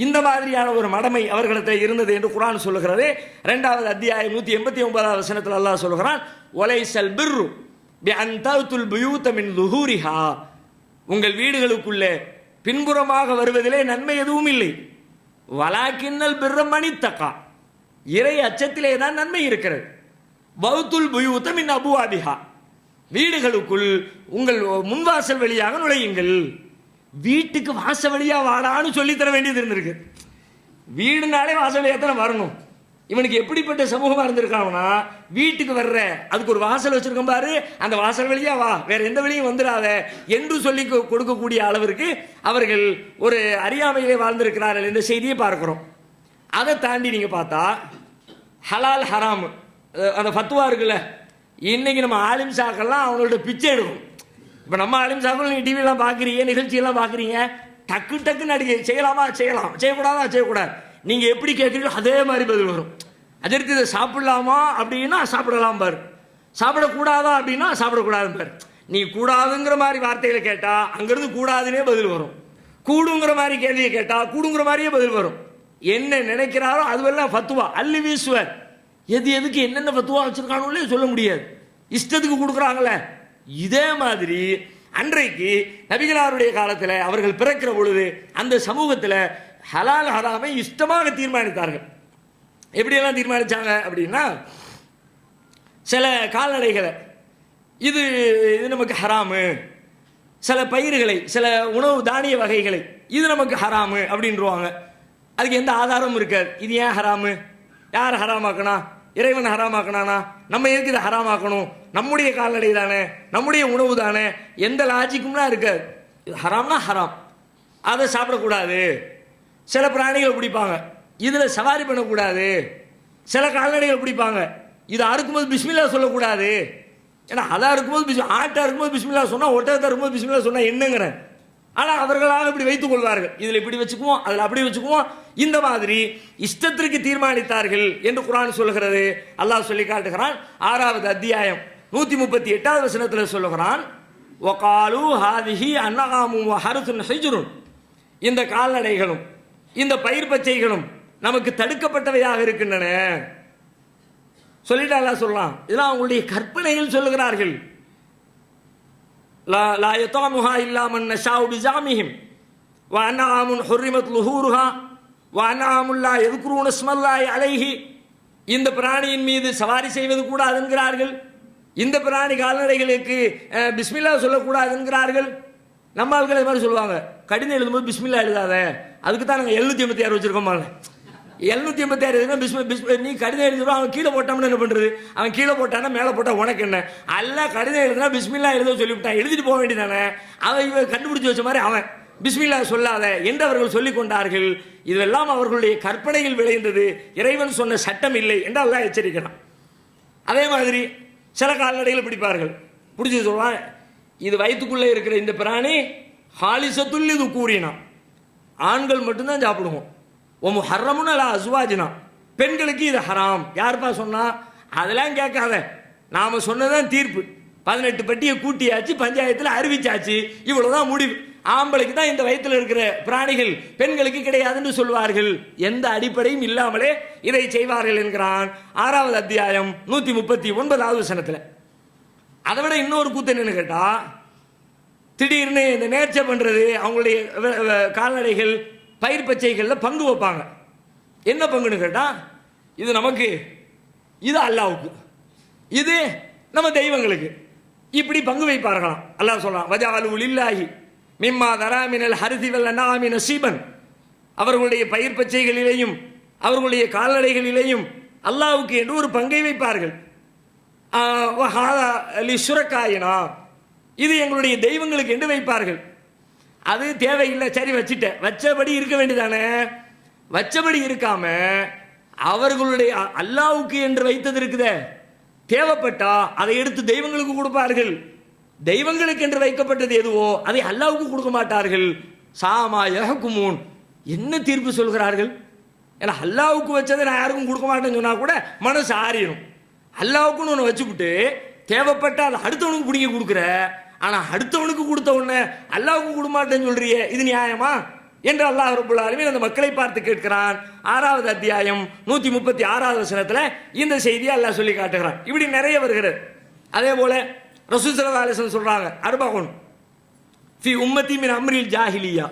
இந்த மாதிரியான ஒரு மடமை அவர்களிடத்தில் இருந்தது என்று குர்ஆன் சொல்லுகிறது. 2வது அத்தியாயம் 189வது வசனத்தில் அல்லாஹ் சொல்லுகிறான், ஒலைசல் பிர்ரு பிஅன் தஅத்துல் புயூத மின் ظுஹூரிஹா, உங்கள் வீடுகளுக்குள்ளே பின்புறமாக வருவதிலே நன்மை எதுவும் இல்லை. வலாக்கின்னல் பிர்ர மனித்தகா, இறை அச்சத்திலே தான் நன்மை இருக்கிறது. பௌத்துல் புயூத மின் அபுவாபிஹா, வீடுகளுக்குள் உங்கள் முன்வாசல் வழியாக நுழையுங்கள். வீட்டுக்கு வாச வழியா வாடான்னு சொல்லி தர வேண்டியது இருந்திருக்கு. வீடுனாலே வாசல் வழியா தானே வரணும். இவனுக்கு எப்படிப்பட்ட சமூகமா இருந்திருக்காங்கன்னா, வீட்டுக்கு வர்ற அதுக்கு ஒரு வாசல் வச்சிருக்கோம் பாரு, அந்த வாசல் வழியா வா, வேற எந்த வழியும் வந்துடாத என்று சொல்லி கொடுக்கக்கூடிய அளவிற்கு அவர்கள் ஒரு அறியாமையிலே வாழ்ந்திருக்கிறார்கள் என்ற செய்தியை பார்க்கிறோம். அதை தாண்டி நீங்க பார்த்தா ஹலால் ஹராம் அந்த ஃபத்வா இருக்குல்ல, இன்னைக்கு நம்ம ஆலிம் சாக்கெல்லாம் அவங்களோட பிச்சை எடுக்கும். இப்போ நம்ம ஆலிம் சாக்கள் நீங்கள் டிவிலாம் பார்க்குறீங்க, நிகழ்ச்சியெல்லாம் பார்க்குறீங்க, டக்கு டக்கு நடிகை செய்யலாமா செய்யலாம், செய்யக்கூடாதா செய்யக்கூடாது, நீங்கள் எப்படி கேட்குறீங்களோ அதே மாதிரி பதில் வரும். அதற்கு இதை சாப்பிடலாமா அப்படின்னா சாப்பிடலாம் பாரு, சாப்பிடக்கூடாதா அப்படின்னா சாப்பிடக்கூடாதுன்னு பாரு. நீ கூடாதுங்கிற மாதிரி வார்த்தைகளை கேட்டால் அங்கேருந்து கூடாதுன்னே பதில் வரும். கூடுங்கிற மாதிரி கேள்வியை கேட்டால் கூடுங்கிற மாதிரியே பதில் வரும். என்ன நினைக்கிறாரோ அதுவெல்லாம் ஃபத்துவா அள்ளி வீசுவர். எது எதுக்கு என்னென்ன ஃபத்துவா வச்சிருக்கானே சொல்ல முடியாது, இஷ்டத்துக்கு கொடுக்குறாங்களே. இதே மாதிரி அன்றைக்கு நபிகளாருடைய காலத்தில் அவர்கள் பிறக்கிற பொழுது அந்த சமூகத்தில் ஹலால் ஹராமை இஷ்டமாக தீர்மானித்தார்கள். எப்படியெல்லாம் தீர்மானித்தாங்க அப்படின்னா, சில கால்நடைகளை இது நமக்கு ஹராமு, சில பயிர்களை சில உணவு தானிய வகைகளை இது நமக்கு ஹராமு அப்படின்றவாங்க. அதுக்கு எந்த ஆதாரமும் இருக்காது. இது ஏன் ஹராமு, யார் ஹராமாக்கணா, இறைவன் ஹராமாக்கணானா, நம்ம எதுக்கு இதை ஹராமாக்கணும், நம்முடைய கால்நடை தானே, நம்முடைய உணவு தானே, எந்த லாஜிக்கும்லாம் இருக்காது. இது ஹராம்னா ஹராம், அதை சாப்பிடக்கூடாது. சில பிராணிகள் பிடிப்பாங்க, இதில் சவாரி பண்ணக்கூடாது. சில கால்நடைகள் பிடிப்பாங்க, இதை அறுக்கும்போது பிஸ்மில்லா சொல்லக்கூடாது. ஏன்னா அதை அறுக்கும்போது ஆட்டை அறுக்கும்போது பிஸ்மில்லா சொன்னால், ஒட்டகத்தை அறுக்கும்போது பிஸ்மில்லா சொன்னால் என்னங்கிறேன். ஆனால் அவர்களாக இப்படி வைத்துக் கொள்வார்கள், இதில் இப்படி வச்சுக்குவோம், அதில் அப்படி வச்சுக்குவோம். இந்த மாதிரி இஷ்டத்திற்கு தீர்மானித்தார்கள் என்று குர்ஆன் சொல்லுகிறது. அல்லாஹ் சொல்லி காட்டுகிறான். 6வது அத்தியாயம் 138வது வசனத்தில் சொல்லுகிறான், வகாலு ஹாதிஹி அன்ஆமு வ ஹர்சுன் ஹிஜ்ருன், இந்த கால்நடைகளும் இந்த பயிர் பச்சைகளும் நமக்கு தடுக்கப்பட்டவையாக இருக்கின்றன சொல்லிட்டு அல்லாஹ் சொல்லலாம். இதெல்லாம் அவங்களுடைய கற்பனையில் சொல்லுகிறார்கள். லா யதாமுஹா இல்லா மன் நஷாஉ பிஸாமிஹிம் வ அன்ஆமுன் ஹுர்ரிமத் லுஹூருஹா வ அன்ஆமுன் லா யذ்குரூன இஸ்மல்லாஹி அலைஹி, இந்த பிராணியின் மீது சவாரி செய்வது கூடாது என்கிறார்கள். இந்த பிராணி கால்நடைகளுக்கு பிஸ்மில்லா சொல்லக்கூடாது என்கிறார்கள். நம்ம ஆட்கள் இது மாதிரி சொல்லுவாங்க, கடிதம் எழுதும்போது பிஸ்மில்லா எழுதாத, அதுக்கு தான் நாங்கள் 786 வச்சிருக்கோம். 786 நீ கடிதம் எழுதுறோம், அவன் கீழே போட்டான்னு என்ன பண்ணுறது, அவன் கீழே போட்டானா மேலே போட்டால் உனக்கு என்ன, அல்ல கடிதம் எழுதுனா பிஸ்மில்லா எழுத சொல்லிவிட்டான், எழுதிட்டு போக வேண்டியதானே. அவன் இவன் கண்டுபிடிச்சி வச்ச மாதிரி அவன் பிஸ்மில்லா சொல்லாத என்று அவர்கள் சொல்லிக் கொண்டார்கள். இதெல்லாம் அவர்களுடைய கற்பனையில் விளைந்தது, இறைவன் சொன்ன சட்டம் இல்லை என்று அல்லாஹ் எச்சரிக்கிறான். அதே மாதிரி சில கால்நடைகள் பிடிப்பார்கள், பிடிச்சி சொல்லுவான், இது வயிற்றுக்குள்ளே இருக்கிற இந்த பிராணி ஹாலிசத்துல் இது கூறினா, ஆண்கள் மட்டும்தான் சாப்பிடுவோம். ஒம்மு ஹர்ரமுன்னு அல்ல அசுவாஜினா, பெண்களுக்கு இது ஹராம். யாருப்பா சொன்னா, அதெல்லாம் கேட்காத, நாம் சொன்னதான் தீர்ப்பு. 18 பெட்டியை கூட்டியாச்சு, பஞ்சாயத்தில் அறிவிச்சாச்சு, இவ்வளவுதான் முடிவு. ஆம்பளைக்கு தான் இந்த வயிற்றில் இருக்கிற பிராணிகள், பெண்களுக்கு கிடையாதுன்னு சொல்வார்கள். எந்த அடிப்படையும் இல்லாமலே இதை செய்வார்கள் என்கிறான் 6வது அத்தியாயம் 139வது வசனத்தில். அதை விட இன்னொரு கூத்து என்னன்னு கேட்டா, திடீர்னு இந்த நேர்ச்சை பண்றது, அவங்களுடைய கால்நடைகள் பயிர் பச்சைகள்ல பங்கு வைப்பாங்க. என்ன பங்குன்னு கேட்டா, இது நமக்கு, இது அல்லாவுக்கு, இது நம்ம தெய்வங்களுக்கு, இப்படி பங்கு வைப்பார்களாம். அல்லாஹ் சொல்றான், வஜஅலு லில்லாஹி மிம்மா தரா மினல் ஹர்தி வல் அன்ஆமி நஸீபன். அவர்களுடைய பயிர் பச்சைகளிலேயும் அவர்களுடைய கால்நடைகளிலேயும் அல்லாஹ்வுக்கு என்று ஒரு பங்கை வைப்பார்கள். வஹாதா லிஷுரகாயினா, இது எங்களுடைய தெய்வங்களுக்கு என்று வைப்பார்கள். அது தேவையில்லை, சரி வச்சுட்டேன், வச்சபடி இருக்க வேண்டியதானே. வச்சபடி இருக்காம அவர்களுடைய அல்லாஹ்வுக்கு என்று வைத்தது இருக்குதே, தேவைப்பட்டா அதை எடுத்து தெய்வங்களுக்கு கொடுப்பார்கள். தெய்வங்களுக்கு என்று வைக்கப்பட்டது எதுவோ அதை அல்லாஹ்வுக்கு கொடுக்க மாட்டார்கள். சாமா யஹ்குமூன், என்ன தீர்ப்பு சொல்கிறார்கள். ஏன்னா அல்லாஹ்வுக்கு வச்சதை நான் யாருக்கும் கொடுக்க மாட்டேன்னு சொன்னா கூட மனசு ஆறிடும். அல்லாஹ்வுக்குன்னு ஒன்று வச்சுக்கிட்டு தேவைப்பட்டா அதை அடுத்தவனுக்கு பிடிக்க கொடுக்குற, ஆனா அடுத்தவனுக்கு கொடுத்த உடனே அல்லாஹ்வுக்கு கொடுக்க மாட்டேன்னு சொல்றியே, இது நியாயமா என்று அல்லாஹ் ரப்பல் ஆலமீன் அந்த மக்களை பார்த்து கேட்கிறான். 6வது அத்தியாயம் 136வது வசனத்தில் இந்த செய்தியை அல்லாஹ் சொல்லி காட்டுகிறான். இப்படி நிறைய வருகிறது. அதே போல ரசூல் ஸல்லல்லாஹு அலைஹி வஸல்லம் சொல்றாங்க, அர்பஉன் ஃபி உம்மத்தி மின் அம்ரில் ஜாஹிலியா,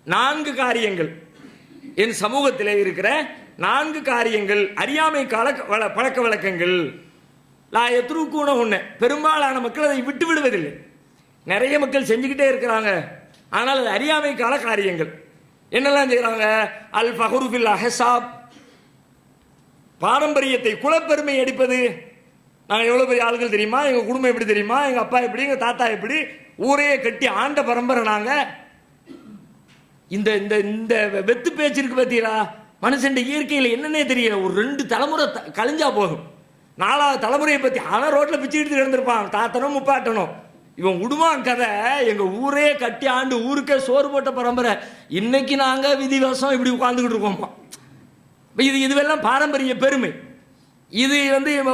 4 காரியங்கள், என் சமூகத்திலே இருக்கிற 4 காரியங்கள், அறியாமை கால பழக்க வழக்கங்கள், லா யத்ருக்கூன ஒன்று, பெரும்பாலான மக்கள் அதை விட்டு விடுவதில்லை. நிறைய மக்கள் செஞ்சுக்கிட்டே இருக்கிறாங்க, ஆனால் அது அறியாமை கால காரியங்கள். என்னெல்லாம் செய்யறாங்க? அல் ஃபஹ்ரு ஃபில் அஹ்சாப், பாரம்பரியத்தை, குலப்பெருமை அடிப்பது. நாங்கள் எவ்வளோ பெரிய ஆளுகள் தெரியுமா, எங்கள் குடும்பம் எப்படி தெரியுமா, எங்கள் அப்பா எப்படி, எங்கள் தாத்தா எப்படி, ஊரையே கட்டி ஆண்ட பரம்பரை நாங்கள். இந்த இந்த இந்த வெத்து பேச்சு இருக்கு பார்த்தீங்களா, மனுஷன் இயற்கையில் என்னன்னே தெரியல. ஒரு 2 தலைமுறை கழிஞ்சா போகும், 4வது தலைமுறையை பற்றி அவன் ரோட்டில் பிச்சு எடுத்து கிடந்திருப்பான், தாத்தனும் முப்பாட்டனும். இவன் விடுவான் கதை, எங்கள் ஊரே கட்டி ஆண்டு ஊருக்கே சோறு போட்ட பரம்பரை, இன்னைக்கு நாங்கள் விதிவசம் இப்படி உட்காந்துக்கிட்டு இருக்கோமா. இதுவெல்லாம் பாரம்பரிய பெருமை. இது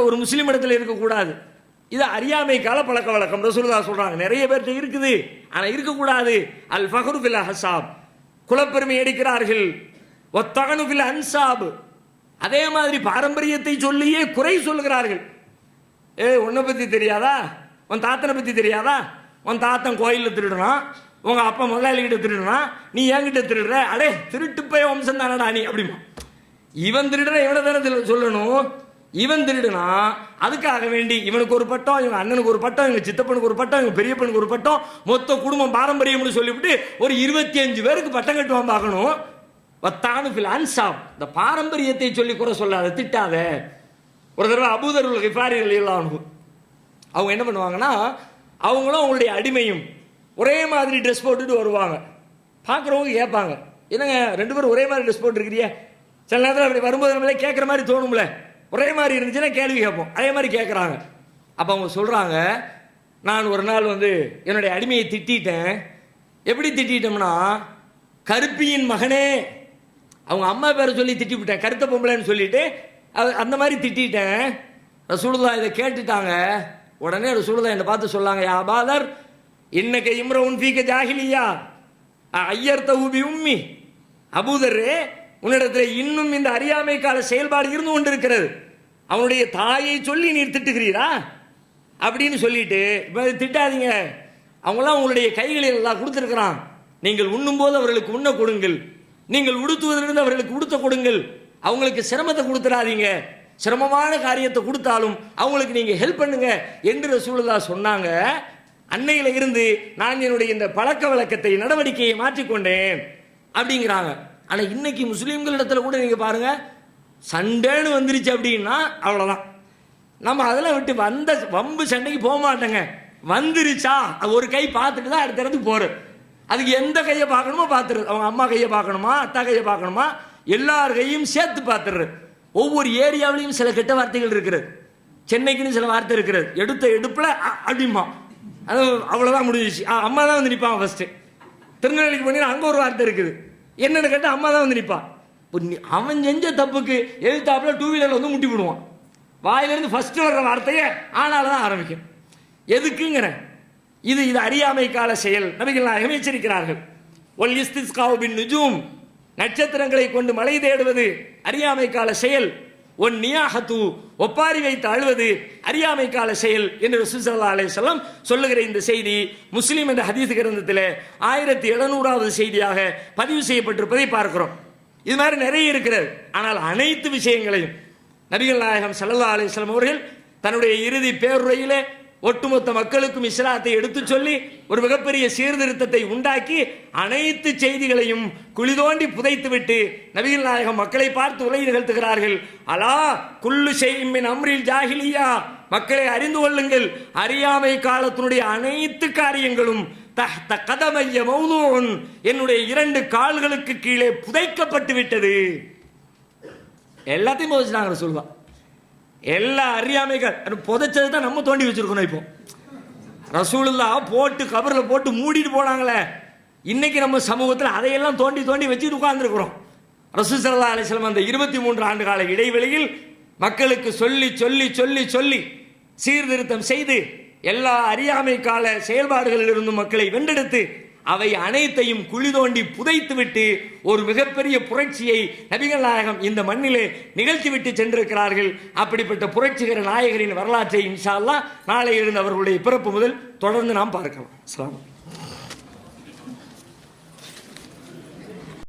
ஒரு முஸ்லீம் இடத்துல இருக்கக்கூடாது. இது அறியாமை கால பழக்க வழக்கம். ரசூலுல்லாஹ் சொல்றாங்க, நிறைய பேர்கிட்ட இருக்குது, ஆனால் இருக்கக்கூடாது. அல் ஃபஹ்ரு ஃபில் அஹ்சாப், குலப்பெருமை எடுக்கிறார்கள். வத்தகனு ஃபில் அன்சாப், அதே மாதிரி பாரம்பரியத்தை சொல்லியே குறை சொல்லுகிறார்கள். உன்னை பற்றி தெரியாதா, உன் தாத்தனை பற்றி தெரியாதா, உன் தாத்தன் கோயிலில் திருடுறான், உங்கள் அப்பா முதலாளிகிட்ட திருடுறான், நீ என்கிட்ட திருடுற, அடே திருட்டு போய் வம்சம் தானடா நீ அப்படிமா. இவன் திருடுற இவனை தானே சொல்லணும். இவன் திருடுனா அதுக்காக வேண்டி இவனுக்கு ஒரு பட்டம், இவன் அண்ணனுக்கு ஒரு பட்டம், இவங்க சித்தப்பனுக்கு ஒரு பட்டம், இவங்க பெரியப்பனுக்கு ஒரு பட்டம், மொத்த குடும்பம் பாரம்பரியம்னு சொல்லிவிட்டு ஒரு 25 பேருக்கு பட்டம் கட்டுவான் பார்க்கணும். வத்தானு ஃபில் அன்சாப், இந்த பாரம்பரியத்தை சொல்லி குறை சொல்லாத, திட்டாத. ஒரு தடவை அபூதர் கிஃபாரி ரலியல்லாஹு அன்ஹு அவங்க என்ன பண்ணுவாங்கன்னா, அவங்களும் அவங்களுடைய அடிமையும் ஒரே மாதிரி ட்ரெஸ் போட்டுட்டு வருவாங்க. பார்க்குறவங்க கேட்பாங்க, என்னங்க 2 பேரும் ஒரே மாதிரி ட்ரெஸ் போட்டுருக்கிறியே. சில நேரத்தில் அப்படி வரும்போது நம்மளே கேட்குற மாதிரி தோணும்ல, ஒரே மாதிரி இருந்துச்சுன்னா கேள்வி கேட்போம், அதே மாதிரி கேட்குறாங்க. அப்போ அவங்க சொல்கிறாங்க, நான் ஒரு நாள் என்னுடைய அடிமையை திட்டேன். எப்படி திட்டோம்னா, கருப்பியின் மகனே, அவங்க அம்மா பேரை சொல்லி திட்டிவிட்டேன், கருத்த பொம்பளைன்னு சொல்லிட்டு அந்த மாதிரி திட்டேன். ரசூலுல்லாஹ் இதை கேட்டுட்டாங்க. உடனே ரசூலுல்லாஹ் என்னை பார்த்து சொல்லாங்க, யா அபாதர் இன்னக இம்ரவுன் ஃபீக ஜாஹிலியா ஐயர்தஹு பி உம்மி, அபூதரே உன்னிடத்தில் இன்னும் இந்த அறியாமை கால செயல்பாடு இருந்து கொண்டிருக்கிறது, அவனுடைய தாயை சொல்லி நீர் திட்டுகிறீரா அப்படின்னு சொல்லிட்டு, இப்போ திட்டாதீங்க, அவங்களாம் உங்களுடைய கைகளில் எல்லாம் கொடுத்துருக்கிறான், நீங்கள் உண்ணும் போது அவர்களுக்கு உண்ண கொடுங்கள், நீங்கள் உடுத்துவதிலிருந்து அவர்களுக்கு உடுத்த கொடுங்கள், அவங்களுக்கு சிரமத்தை கொடுத்துடாதீங்க, சிரமமான காரியத்தை கொடுத்தாலும் அவங்களுக்கு நீங்க ஹெல்ப் பண்ணுங்க என்று ரசூலுல்லாஹ் சொன்னாங்க. அன்னையில இருந்து நான் என்னுடைய இந்த பழக்க வழக்கத்தை, நடவடிக்கையை மாற்றிக்கொண்டேன் அப்படிங்கிறாங்க. ஆனா இன்னைக்கு முஸ்லீம்கள் இடத்துல கூட நீங்க பாருங்க, சண்டைன்னு வந்துருச்சு அப்படின்னா அவ்வளவுதான், நம்ம அதெல்லாம் விட்டு வந்த வம்பு சண்டைக்கு போக மாட்டேங்க. வந்துருச்சா ஒரு கை பார்த்துட்டு தான் அடுத்த இடத்துக்கு போறது. அதுக்கு எந்த கையை பார்க்கணுமோ பார்த்துருது, அவங்க அம்மா கையை பார்க்கணுமா, அத்தா கையை பார்க்கணுமா, எல்லார் கையும் சேர்த்து பார்த்துடுறது. ஒவ்வொரு ஏரியாவிலையும் சில கெட்ட வார்த்தைகள் இருக்கிறது, சென்னைக்குன்னு சில வார்த்தை இருக்கிறது, எடுத்த எடுப்புல அப்படிமா, அது அவ்வளவுதான் முடிஞ்சிச்சு. அம்மா தான் வந்து நிற்பான் ஃபர்ஸ்ட். திருநெல்வேலிக்கு போனீங்கன்னா அங்கே ஒரு வார்த்தை இருக்குது, என்னன்னு கேட்டால் அம்மா தான் வந்து நிற்பான். அவன் செஞ்ச தப்புக்கு எதிர்த்தாப்புல 2 வீலரில் வந்து முட்டி விடுவான். வாயிலிருந்து ஃபர்ஸ்ட் வர்ற வார்த்தையை ஆனால தான் ஆரம்பிக்கும். எதுக்குங்கிற இது அறியாமை கால செயல். நபிகள் நாயகம் எச்சரிக்கிறார்கள். ஒல் இஸ்திஸ்காவு பின் நுஜூம், நட்சத்திரங்களை கொண்டு மழை தேடுவது அறியாமை கால செயல். ஒன் நியாஹத்து, ஒப்பாரி வைத்து அழுவது அறியாமை கால செயல் என்று ரசூல் ஸல்லல்லாஹு அலைஹி வஸல்லம் சொல்லுகிற இந்த செய்தி முஸ்லிம் என்ற ஹதீஸ் கிரந்தத்தில் 1700வது செய்தியாக பதிவு செய்யப்பட்டிருப்பதை பார்க்கிறோம். இது மாதிரி நிறைய இருக்கிறது. ஆனால் அனைத்து விஷயங்களையும் நபிகள் நாயகம் ஸல்லல்லாஹு அலைஹி வஸல்லம் அவர்கள் தன்னுடைய இறுதி பேருரையிலே ஒட்டுமொத்த மக்களுக்கும் இஸ்லாத்தை எடுத்து சொல்லி ஒரு மிகப்பெரிய சீர்திருத்தத்தை உண்டாக்கி அனைத்து செய்திகளையும் குளிதோண்டி புதைத்துவிட்டு நபிகள் நாயகம் மக்களை பார்த்து உரை நிகழ்த்துகிறார்கள். அலா குல்லு ஷைஇன் மின் அம்ரில் ஜாஹிலியா, மக்களை அறிந்து கொள்ளுங்கள், அறியாமை காலத்தினுடைய அனைத்து காரியங்களும் தஹ்த கதமைய மௌதூன், என்னுடைய 2 கால்களுக்கு கீழே புதைக்கப்பட்டு விட்டது. எல்லாத்தையும் புதைச்சிட்டாங்க சொல்லுவா. எல்லா அறியாமைகள் புதைச்சது தான் நம்ம தோண்டி வச்சிருக்கணும். இப்போ ரசூலுல்லாஹ் போட்டு கபரில் போட்டு மூடிட்டு போனாங்களே, இன்னைக்கு நம்ம சமூகத்தில் அதையெல்லாம் தோண்டி தோண்டி வச்சுட்டு உட்கார்ந்துருக்கிறோம். ரசூல் ஸல்லல்லாஹு அலைஹி வஸல்லம் அந்த 23 ஆண்டு கால இடைவெளியில் மக்களுக்கு சொல்லி சொல்லி சொல்லி சொல்லி சீர்திருத்தம் செய்து எல்லா அறியாமை கால செயல்பாடுகளிலிருந்து மக்களை வென்றெடுத்து அவை அனைத்தையும் குழி தோண்டி புதைத்துவிட்டு ஒரு மிகப்பெரிய புரட்சியை நபிகள் நாயகம் இந்த மண்ணிலே நிகழ்த்திவிட்டு சென்றிருக்கிறார்கள். அப்படிப்பட்ட புரட்சிகர நாயகரின் வரலாற்றை இன்ஷா அல்லாஹ் நாளை இருந்து அவர்களுடைய பிறப்பு முதல் தொடர்ந்து நாம் பார்க்கலாம். அஸ்ஸலாமு அலைக்கும்.